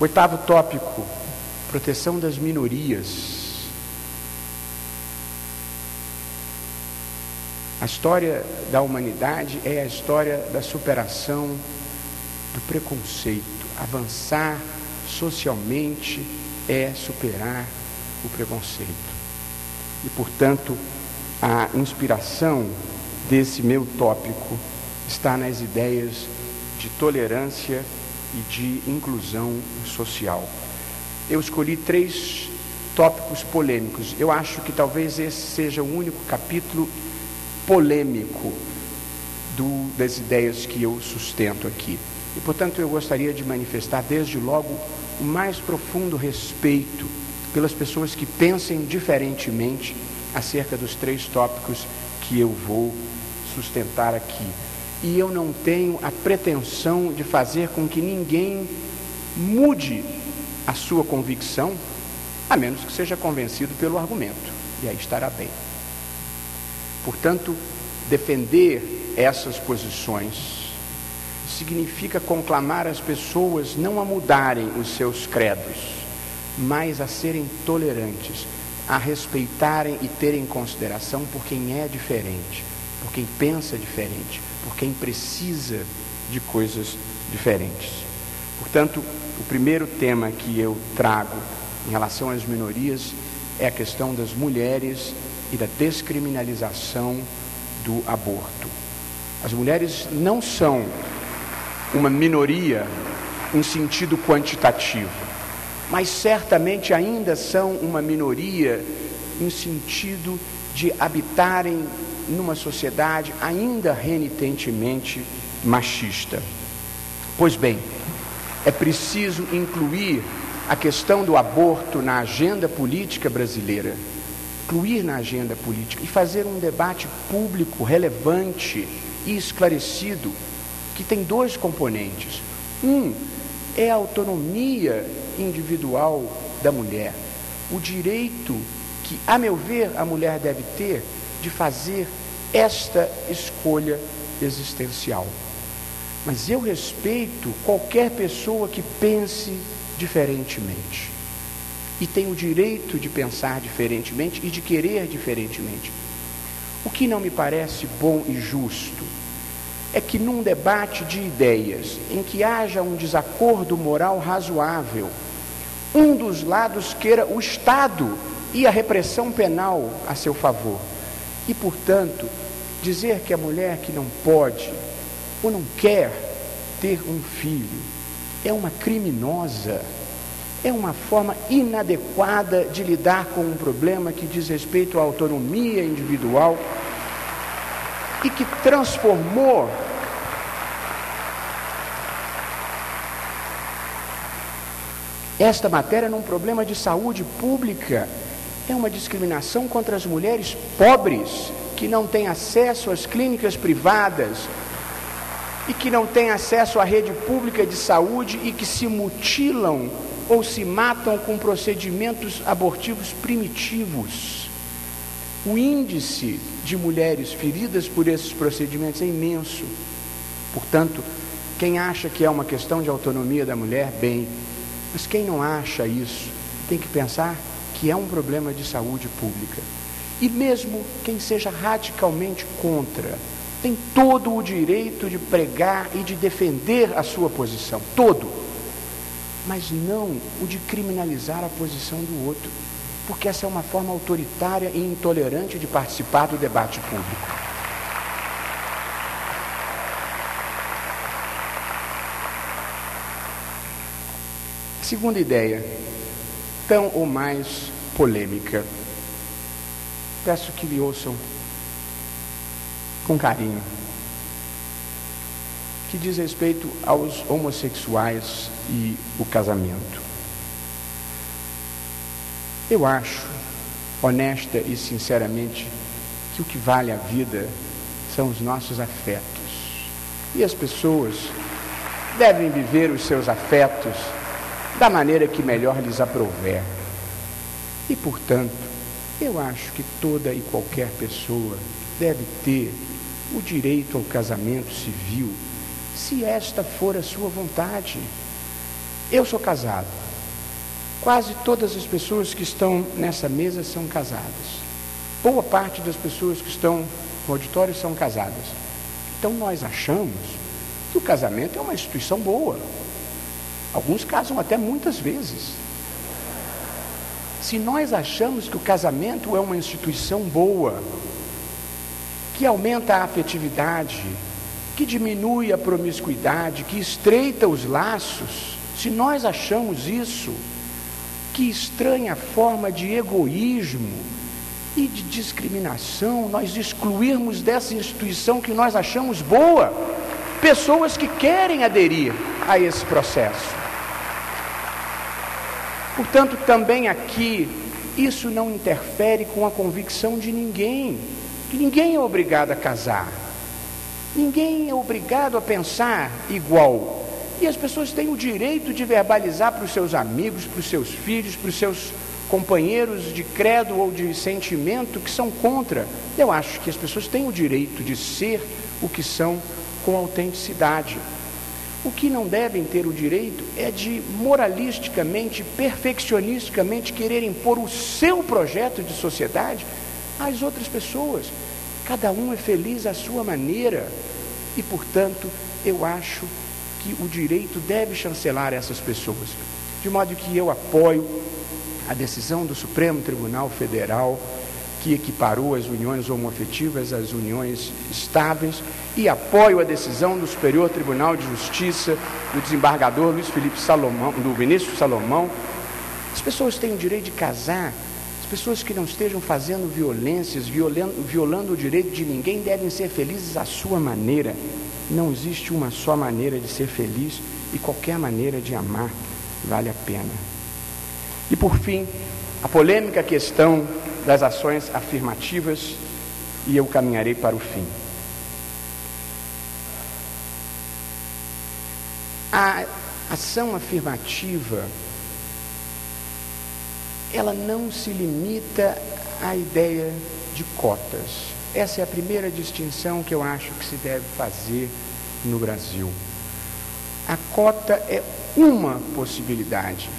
8º tópico, proteção das minorias. A história da humanidade é a história da superação do preconceito. Avançar socialmente é superar o preconceito. E, portanto, a inspiração desse meu tópico está nas ideias de tolerância e de inclusão social. Eu escolhi 3 tópicos polêmicos. Eu acho que talvez esse seja o único capítulo polêmico das ideias que eu sustento aqui. E, portanto, eu gostaria de manifestar desde logo o mais profundo respeito pelas pessoas que pensem diferentemente acerca dos 3 tópicos que eu vou sustentar aqui. E eu não tenho a pretensão de fazer com que ninguém mude a sua convicção, a menos que seja convencido pelo argumento, e aí estará bem. Portanto, defender essas posições significa conclamar as pessoas não a mudarem os seus credos, mas a serem tolerantes, a respeitarem e terem consideração por quem é diferente, por quem pensa diferente, por quem precisa de coisas diferentes. Portanto, o primeiro tema que eu trago em relação às minorias é a questão das mulheres e da descriminalização do aborto. As mulheres não são uma minoria em sentido quantitativo, mas certamente ainda são uma minoria em sentido de habitarem numa sociedade ainda renitentemente machista. Pois bem, é preciso incluir a questão do aborto na agenda política brasileira, incluir na agenda política e fazer um debate público relevante e esclarecido, que tem 2 componentes. Um é a autonomia individual da mulher, o direito que, a meu ver, a mulher deve ter de fazer esta escolha existencial. Mas eu respeito qualquer pessoa que pense diferentemente. E tem o direito de pensar diferentemente e de querer diferentemente. O que não me parece bom e justo é que num debate de ideias, em que haja um desacordo moral razoável, um dos lados queira o Estado e a repressão penal a seu favor. E, portanto, dizer que a mulher que não pode ou não quer ter um filho é uma criminosa, é uma forma inadequada de lidar com um problema que diz respeito à autonomia individual e que transformou esta matéria num problema de saúde pública. É uma discriminação contra as mulheres pobres que não têm acesso às clínicas privadas e que não têm acesso à rede pública de saúde e que se mutilam ou se matam com procedimentos abortivos primitivos. O índice de mulheres feridas por esses procedimentos é imenso. Portanto, quem acha que é uma questão de autonomia da mulher, bem, mas quem não acha isso, tem que pensar que é um problema de saúde pública. E mesmo quem seja radicalmente contra, tem todo o direito de pregar e de defender a sua posição, todo, mas não o de criminalizar a posição do outro, porque essa é uma forma autoritária e intolerante de participar do debate público. Segunda ideia, tão ou mais polêmica. Peço que me ouçam com carinho, que diz respeito aos homossexuais e o casamento. Eu acho, honesta e sinceramente, que o que vale a vida são os nossos afetos. E as pessoas devem viver os seus afetos da maneira que melhor lhes aprouver. E, portanto, eu acho que toda e qualquer pessoa deve ter o direito ao casamento civil, se esta for a sua vontade. Eu sou casado. Quase todas as pessoas que estão nessa mesa são casadas. Boa parte das pessoas que estão no auditório são casadas. Então nós achamos que o casamento é uma instituição boa. Alguns casam até muitas vezes. Se nós achamos que o casamento é uma instituição boa, que aumenta a afetividade, que diminui a promiscuidade, que estreita os laços, se nós achamos isso, que estranha forma de egoísmo e de discriminação, nós excluirmos dessa instituição que nós achamos boa, pessoas que querem aderir a esse processo. Portanto, também aqui, isso não interfere com a convicção de ninguém, que ninguém é obrigado a casar, ninguém é obrigado a pensar igual. E as pessoas têm o direito de verbalizar para os seus amigos, para os seus filhos, para os seus companheiros de credo ou de sentimento que são contra. Eu acho que as pessoas têm o direito de ser o que são com autenticidade. O que não devem ter o direito é de moralisticamente, perfeccionisticamente querer impor o seu projeto de sociedade às outras pessoas. Cada um é feliz à sua maneira e, portanto, eu acho que o direito deve chancelar essas pessoas. De modo que eu apoio a decisão do Supremo Tribunal Federal, que equiparou as uniões homoafetivas às uniões estáveis, e apoio a decisão do Superior Tribunal de Justiça, do desembargador Luiz Felipe Salomão, do Vinícius Salomão. As pessoas têm o direito de casar, as pessoas que não estejam fazendo violências, violando o direito de ninguém, devem ser felizes à sua maneira. Não existe uma só maneira de ser feliz e qualquer maneira de amar vale a pena. E por fim, a polêmica questão das ações afirmativas, e eu caminharei para o fim. A ação afirmativa, ela não se limita à ideia de cotas. Essa é a primeira distinção que eu acho que se deve fazer no Brasil. A cota é uma possibilidade,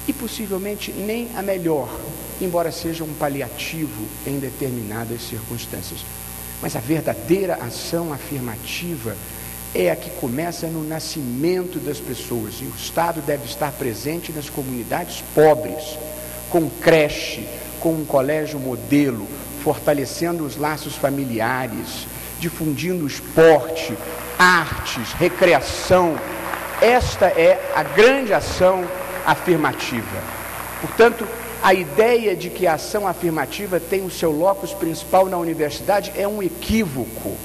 e possivelmente nem a melhor, embora seja um paliativo em determinadas circunstâncias. Mas a verdadeira ação afirmativa é a que começa no nascimento das pessoas, e o Estado deve estar presente nas comunidades pobres, com creche, com um colégio modelo, fortalecendo os laços familiares, difundindo esporte, artes, recreação. Esta é a grande ação afirmativa. Portanto, a ideia de que a ação afirmativa tem o seu locus principal na universidade é um equívoco.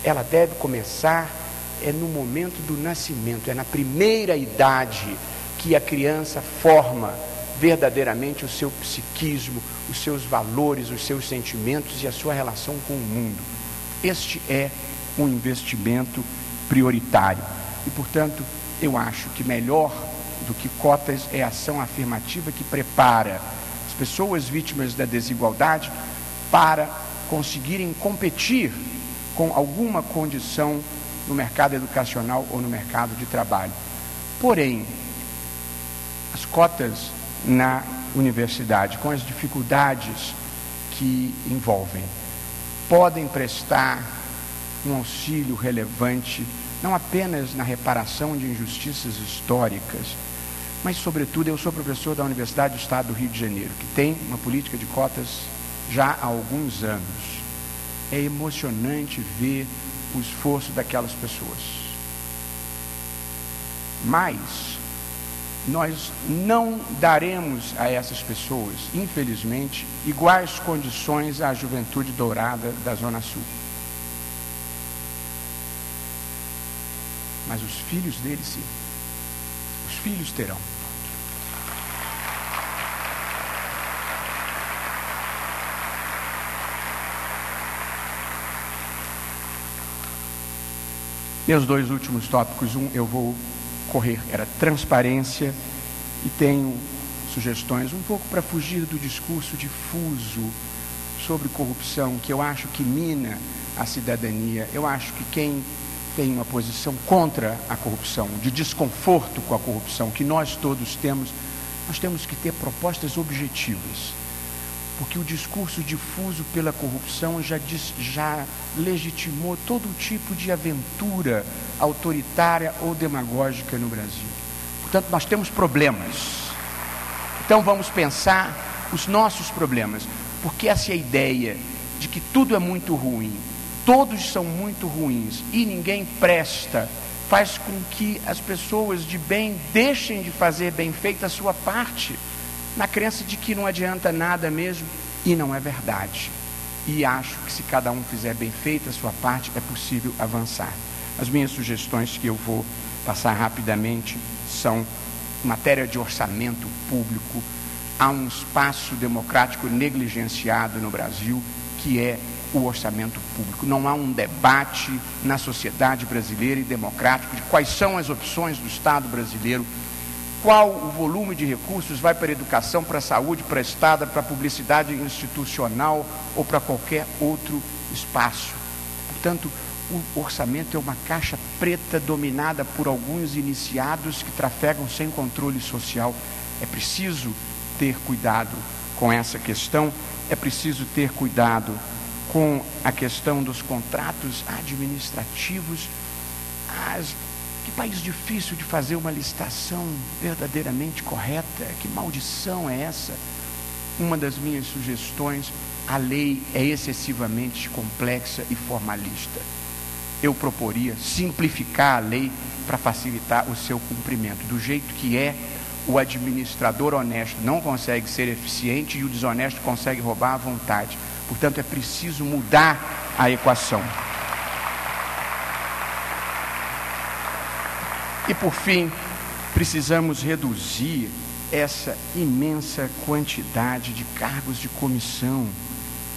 Ela deve começar no momento do nascimento, é na primeira idade que a criança forma verdadeiramente o seu psiquismo, os seus valores, os seus sentimentos e a sua relação com o mundo. Este é um investimento prioritário. E, portanto, eu acho que melhor do que cotas é a ação afirmativa que prepara as pessoas vítimas da desigualdade para conseguirem competir com alguma condição no mercado educacional ou no mercado de trabalho. Porém, as cotas na universidade, com as dificuldades que envolvem, podem prestar um auxílio relevante, não apenas na reparação de injustiças históricas, mas, sobretudo, eu sou professor da Universidade do Estado do Rio de Janeiro, que tem uma política de cotas já há alguns anos. É emocionante ver o esforço daquelas pessoas. Mas nós não daremos a essas pessoas, infelizmente, iguais condições à juventude dourada da Zona Sul. Mas os filhos deles, sim. Os filhos terão. Meus dois últimos tópicos, eu vou correr, era transparência, e tenho sugestões um pouco para fugir do discurso difuso sobre corrupção, que eu acho que mina a cidadania. Eu acho que quem tem uma posição contra a corrupção, de desconforto com a corrupção, que nós todos temos, nós temos que ter propostas objetivas, porque o discurso difuso pela corrupção já legitimou todo tipo de aventura autoritária ou demagógica no Brasil. Portanto, nós temos problemas. Então vamos pensar os nossos problemas, porque essa ideia de que tudo é muito ruim, todos são muito ruins e ninguém presta, faz com que as pessoas de bem deixem de fazer bem feita a sua parte, na crença de que não adianta nada mesmo, e não é verdade. E acho que se cada um fizer bem feita a sua parte, é possível avançar. As minhas sugestões, que eu vou passar rapidamente, são em matéria de orçamento público. Há um espaço democrático negligenciado no Brasil, que é o orçamento público. Não há um debate na sociedade brasileira e democrático de quais são as opções do Estado brasileiro, qual o volume de recursos vai para a educação, para a saúde, para a estrada, para a publicidade institucional ou para qualquer outro espaço. Portanto, o orçamento é uma caixa preta dominada por alguns iniciados que trafegam sem controle social. É preciso ter cuidado com essa questão, é preciso ter cuidado com a questão dos contratos administrativos. Que país difícil de fazer uma licitação verdadeiramente correta, que maldição é essa? Uma das minhas sugestões, a lei é excessivamente complexa e formalista. Eu proporia simplificar a lei para facilitar o seu cumprimento, do jeito que é. O administrador honesto não consegue ser eficiente e o desonesto consegue roubar à vontade. Portanto, é preciso mudar a equação. E por fim, precisamos reduzir essa imensa quantidade de cargos de comissão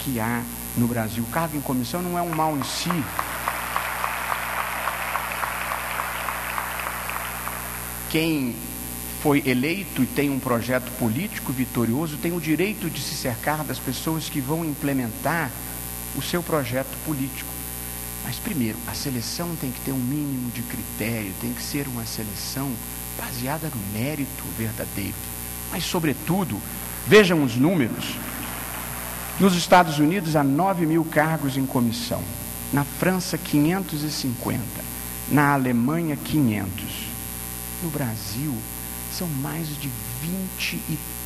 que há no Brasil. O cargo em comissão não é um mal em si. Quem foi eleito e tem um projeto político vitorioso tem o direito de se cercar das pessoas que vão implementar o seu projeto político. Mas primeiro, a seleção tem que ter um mínimo de critério, tem que ser uma seleção baseada no mérito verdadeiro. Mas sobretudo, vejam os números. Nos Estados Unidos há 9.000 cargos em comissão, na França 550, na Alemanha 500. No Brasil são mais de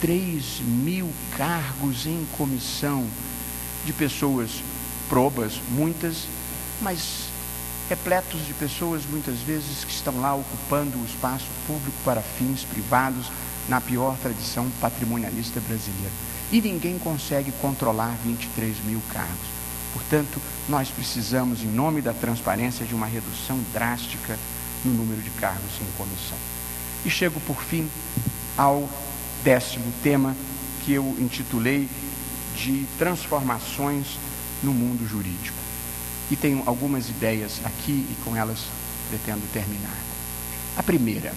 23.000 cargos em comissão, de pessoas probas, muitas, mas repletos de pessoas, muitas vezes, que estão lá ocupando o espaço público para fins privados, na pior tradição patrimonialista brasileira. E ninguém consegue controlar 23.000 cargos. Portanto, nós precisamos, em nome da transparência, de uma redução drástica no número de cargos em comissão. E chego, por fim, ao 10º tema, que eu intitulei de transformações no mundo jurídico. E tenho algumas ideias aqui e com elas pretendo terminar. A primeira,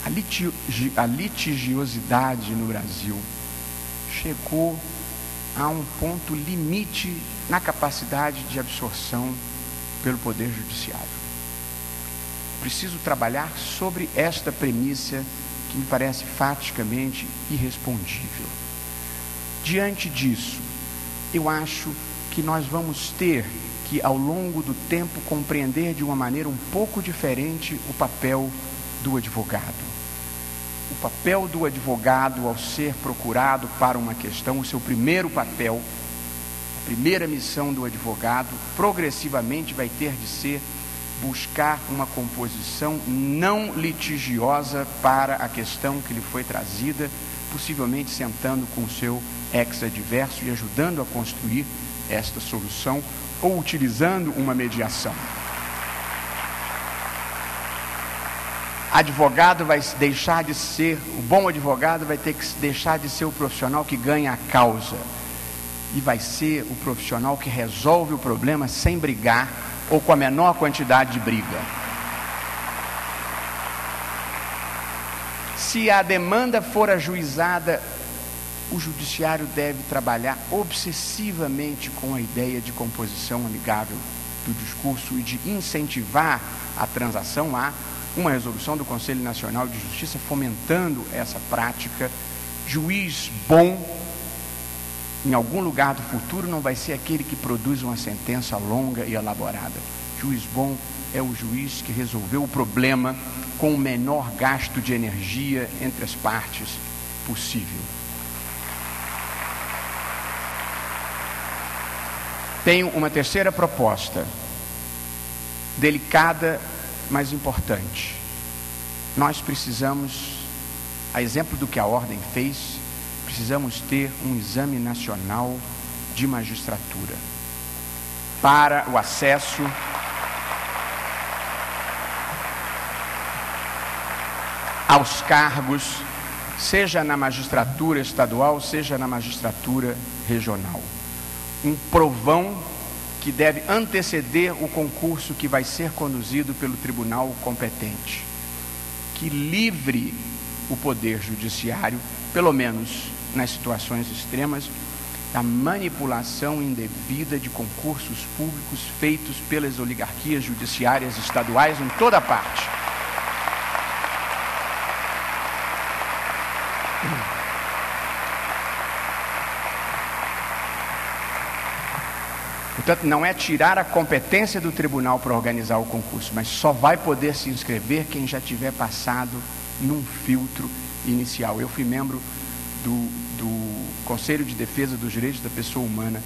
a litigiosidade no Brasil chegou a um ponto limite na capacidade de absorção pelo Poder Judiciário. Preciso trabalhar sobre esta premissa que me parece faticamente irrespondível. Diante disso, eu acho que nós vamos ter que, ao longo do tempo, compreender de uma maneira um pouco diferente o papel do advogado. O papel do advogado, ao ser procurado para uma questão, o seu primeiro papel, a primeira missão do advogado, progressivamente vai ter de ser buscar uma composição não litigiosa para a questão que lhe foi trazida, possivelmente sentando com o seu ex-adverso e ajudando a construir esta solução, ou utilizando uma mediação. Advogado vai deixar de ser, o bom advogado vai ter que deixar de ser o profissional que ganha a causa, e vai ser o profissional que resolve o problema sem brigar, ou com a menor quantidade de briga. Se a demanda for ajuizada, o judiciário deve trabalhar obsessivamente com a ideia de composição amigável do discurso e de incentivar a transação. Há uma resolução do Conselho Nacional de Justiça fomentando essa prática. Juiz bom, em algum lugar do futuro, não vai ser aquele que produz uma sentença longa e elaborada. Juiz bom é o juiz que resolveu o problema com o menor gasto de energia entre as partes possível. Tenho uma terceira proposta, delicada, mas importante. Nós precisamos, a exemplo do que a Ordem fez, precisamos ter um exame nacional de magistratura para o acesso aos cargos, seja na magistratura estadual, seja na magistratura regional. Um provão que deve anteceder o concurso que vai ser conduzido pelo tribunal competente, que livre o poder judiciário, pelo menos nas situações extremas, da manipulação indevida de concursos públicos feitos pelas oligarquias judiciárias estaduais em toda parte. Portanto, não é tirar a competência do tribunal para organizar o concurso, mas só vai poder se inscrever quem já tiver passado num filtro inicial. Eu fui membro do Conselho de Defesa dos Direitos da Pessoa Humana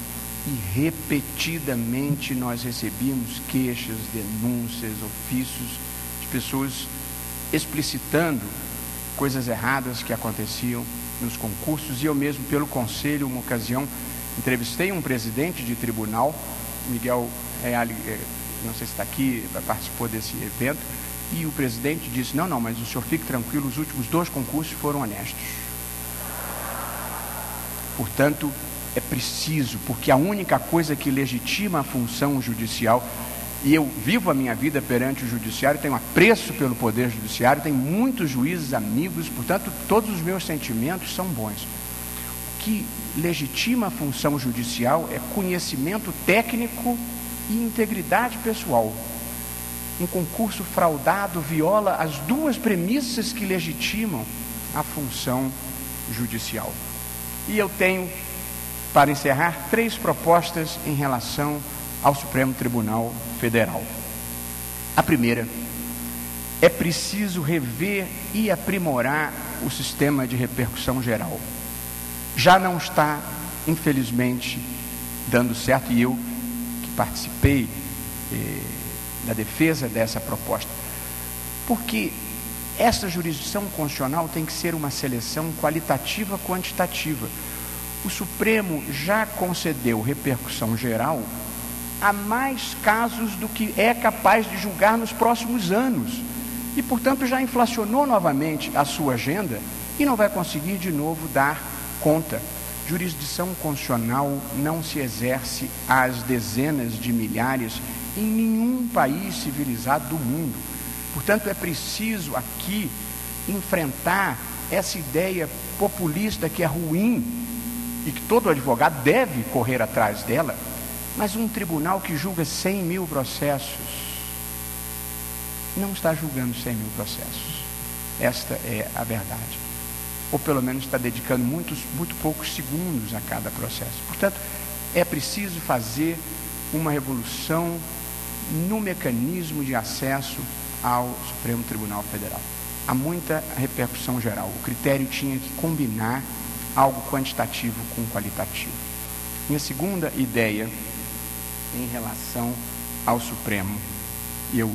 e repetidamente nós recebíamos queixas, denúncias, ofícios de pessoas explicitando coisas erradas que aconteciam nos concursos. E eu mesmo, pelo Conselho, uma ocasião, entrevistei um presidente de tribunal, Miguel Reale, não sei se está aqui, participou desse evento, e o presidente disse: não, mas o senhor fique tranquilo, os últimos 2 concursos foram honestos. Portanto, é preciso, porque a única coisa que legitima a função judicial, e eu vivo a minha vida perante o judiciário, tenho apreço pelo poder judiciário, tenho muitos juízes amigos, portanto, todos os meus sentimentos são bons. O que legitima a função judicial é conhecimento técnico e integridade pessoal. Um concurso fraudado viola as 2 premissas que legitimam a função judicial. E eu tenho, para encerrar, 3 propostas em relação ao Supremo Tribunal Federal. A primeira, é preciso rever e aprimorar o sistema de repercussão geral. Já não está, infelizmente, dando certo, e eu que participei da defesa dessa proposta, porque essa jurisdição constitucional tem que ser uma seleção qualitativa quantitativa. O Supremo já concedeu repercussão geral a mais casos do que é capaz de julgar nos próximos anos e, portanto, já inflacionou novamente a sua agenda e não vai conseguir de novo dar conta. Jurisdição constitucional não se exerce às dezenas de milhares em nenhum país civilizado do mundo. Portanto, é preciso aqui enfrentar essa ideia populista que é ruim e que todo advogado deve correr atrás dela, mas um tribunal que julga 100 mil processos não está julgando 100 mil processos. Esta é a verdade. Ou pelo menos está dedicando muito poucos segundos a cada processo. Portanto, é preciso fazer uma revolução no mecanismo de acesso ao Supremo Tribunal Federal. Há muita repercussão geral. O critério tinha que combinar algo quantitativo com qualitativo. Minha segunda ideia em relação ao Supremo, e eu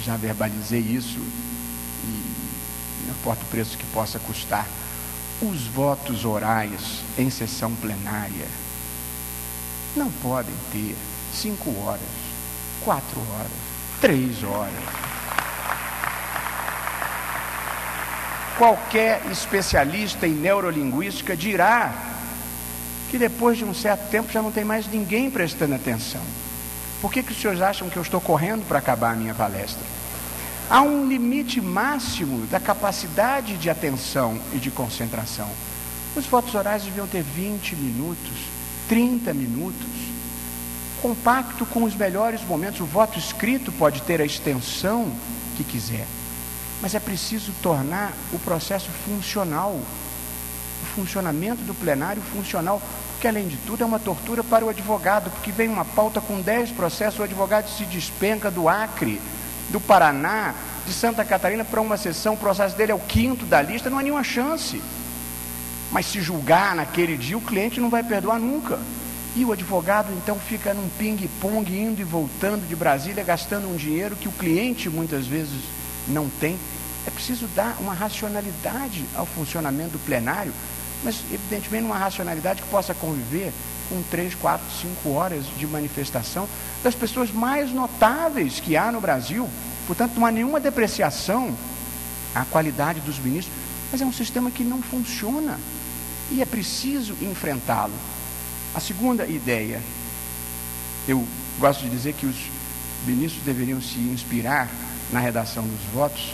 já verbalizei isso, e não importa o preço que possa custar, os votos orais em sessão plenária não podem ter 5 horas, 4 horas, 3 horas. Qualquer especialista em neurolinguística dirá que depois de um certo tempo já não tem mais ninguém prestando atenção. Por que os senhores acham que eu estou correndo para acabar a minha palestra? Há um limite máximo da capacidade de atenção e de concentração. Os votos orais deviam ter 20 minutos, 30 minutos, compacto com os melhores momentos. O voto escrito pode ter a extensão que quiser, mas é preciso tornar o processo funcional, o funcionamento do plenário funcional, porque além de tudo é uma tortura para o advogado, porque vem uma pauta com 10 processos, o advogado se despenca do Acre, do Paraná, de Santa Catarina para uma sessão, o processo dele é o 5º da lista, não há nenhuma chance. Mas se julgar naquele dia, o cliente não vai perdoar nunca. E o advogado então fica num ping-pong, indo e voltando de Brasília, gastando um dinheiro que o cliente muitas vezes não tem. É preciso dar uma racionalidade ao funcionamento do plenário, mas evidentemente uma racionalidade que possa conviver com 3, 4, 5 horas de manifestação das pessoas mais notáveis que há no Brasil. Portanto, não há nenhuma depreciação à qualidade dos ministros, mas é um sistema que não funciona e é preciso enfrentá-lo. A segunda ideia, eu gosto de dizer que os ministros deveriam se inspirar na redação dos votos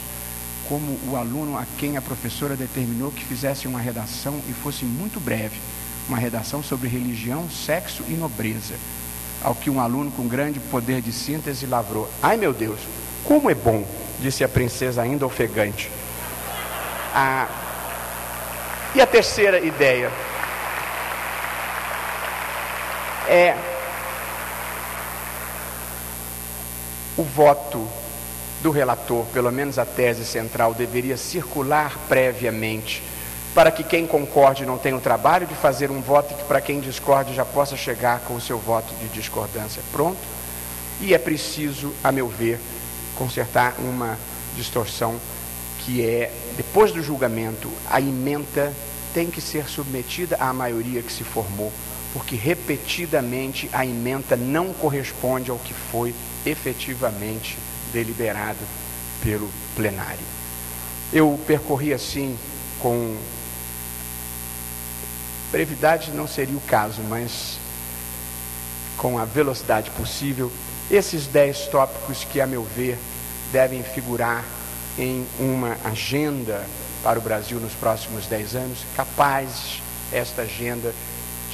como o aluno a quem a professora determinou que fizesse uma redação e fosse muito breve, uma redação sobre religião, sexo e nobreza, ao que um aluno com grande poder de síntese lavrou: ai meu Deus, como é bom, disse a princesa ainda ofegante. E a terceira ideia é o voto do relator, pelo menos a tese central, deveria circular previamente, para que quem concorde não tenha o trabalho de fazer um voto e que para quem discorde já possa chegar com o seu voto de discordância pronto. E é preciso, a meu ver, consertar uma distorção que é, depois do julgamento, a ementa tem que ser submetida à maioria que se formou, porque repetidamente a ementa não corresponde ao que foi efetivamente deliberado pelo plenário. Eu percorri assim, com brevidade não seria o caso, mas com a velocidade possível, esses 10 tópicos que, a meu ver, devem figurar em uma agenda para o Brasil nos próximos 10 anos, capaz, esta agenda,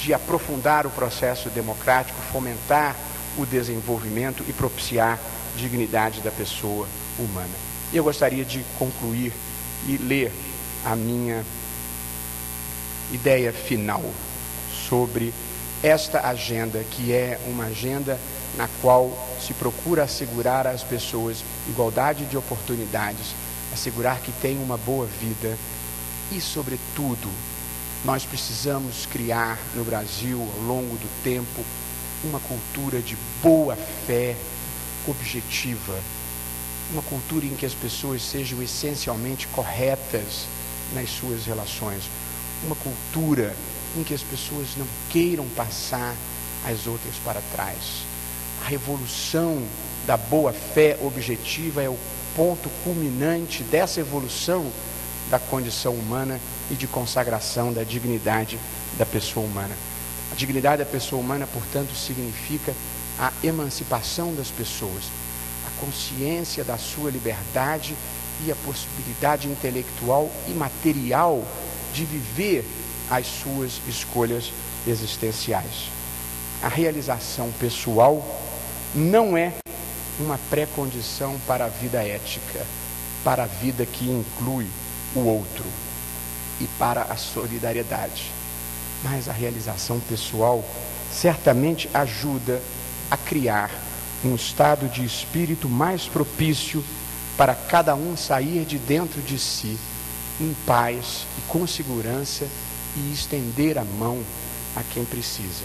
de aprofundar o processo democrático, fomentar o desenvolvimento e propiciar dignidade da pessoa humana. E eu gostaria de concluir e ler a minha ideia final sobre esta agenda, que é uma agenda na qual se procura assegurar às pessoas igualdade de oportunidades, assegurar que tenham uma boa vida e, sobretudo, nós precisamos criar no Brasil, ao longo do tempo, uma cultura de boa fé objetiva, uma cultura em que as pessoas sejam essencialmente corretas nas suas relações, uma cultura em que as pessoas não queiram passar as outras para trás. A revolução da boa fé objetiva é o ponto culminante dessa evolução da condição humana e de consagração da dignidade da pessoa humana. A dignidade da pessoa humana, portanto, significa a emancipação das pessoas, a consciência da sua liberdade e a possibilidade intelectual e material de viver as suas escolhas existenciais. A realização pessoal não é uma pré-condição para a vida ética, para a vida que inclui o outro e para a solidariedade. Mas a realização pessoal certamente ajuda a criar um estado de espírito mais propício para cada um sair de dentro de si, em paz e com segurança, e estender a mão a quem precisa.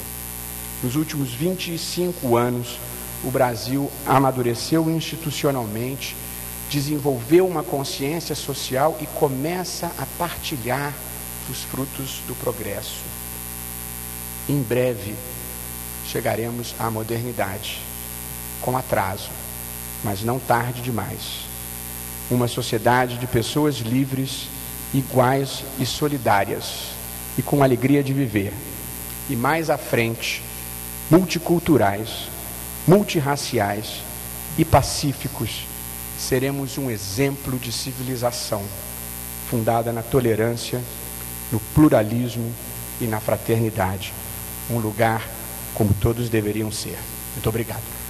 Nos últimos 25 anos, o Brasil amadureceu institucionalmente, desenvolveu uma consciência social e começa a partilhar os frutos do progresso. Em breve, chegaremos à modernidade, com atraso, mas não tarde demais. Uma sociedade de pessoas livres, iguais e solidárias, e com alegria de viver. E mais à frente, multiculturais, multirraciais e pacíficos, seremos um exemplo de civilização fundada na tolerância, no pluralismo e na fraternidade. Um lugar como todos deveriam ser. Muito obrigado.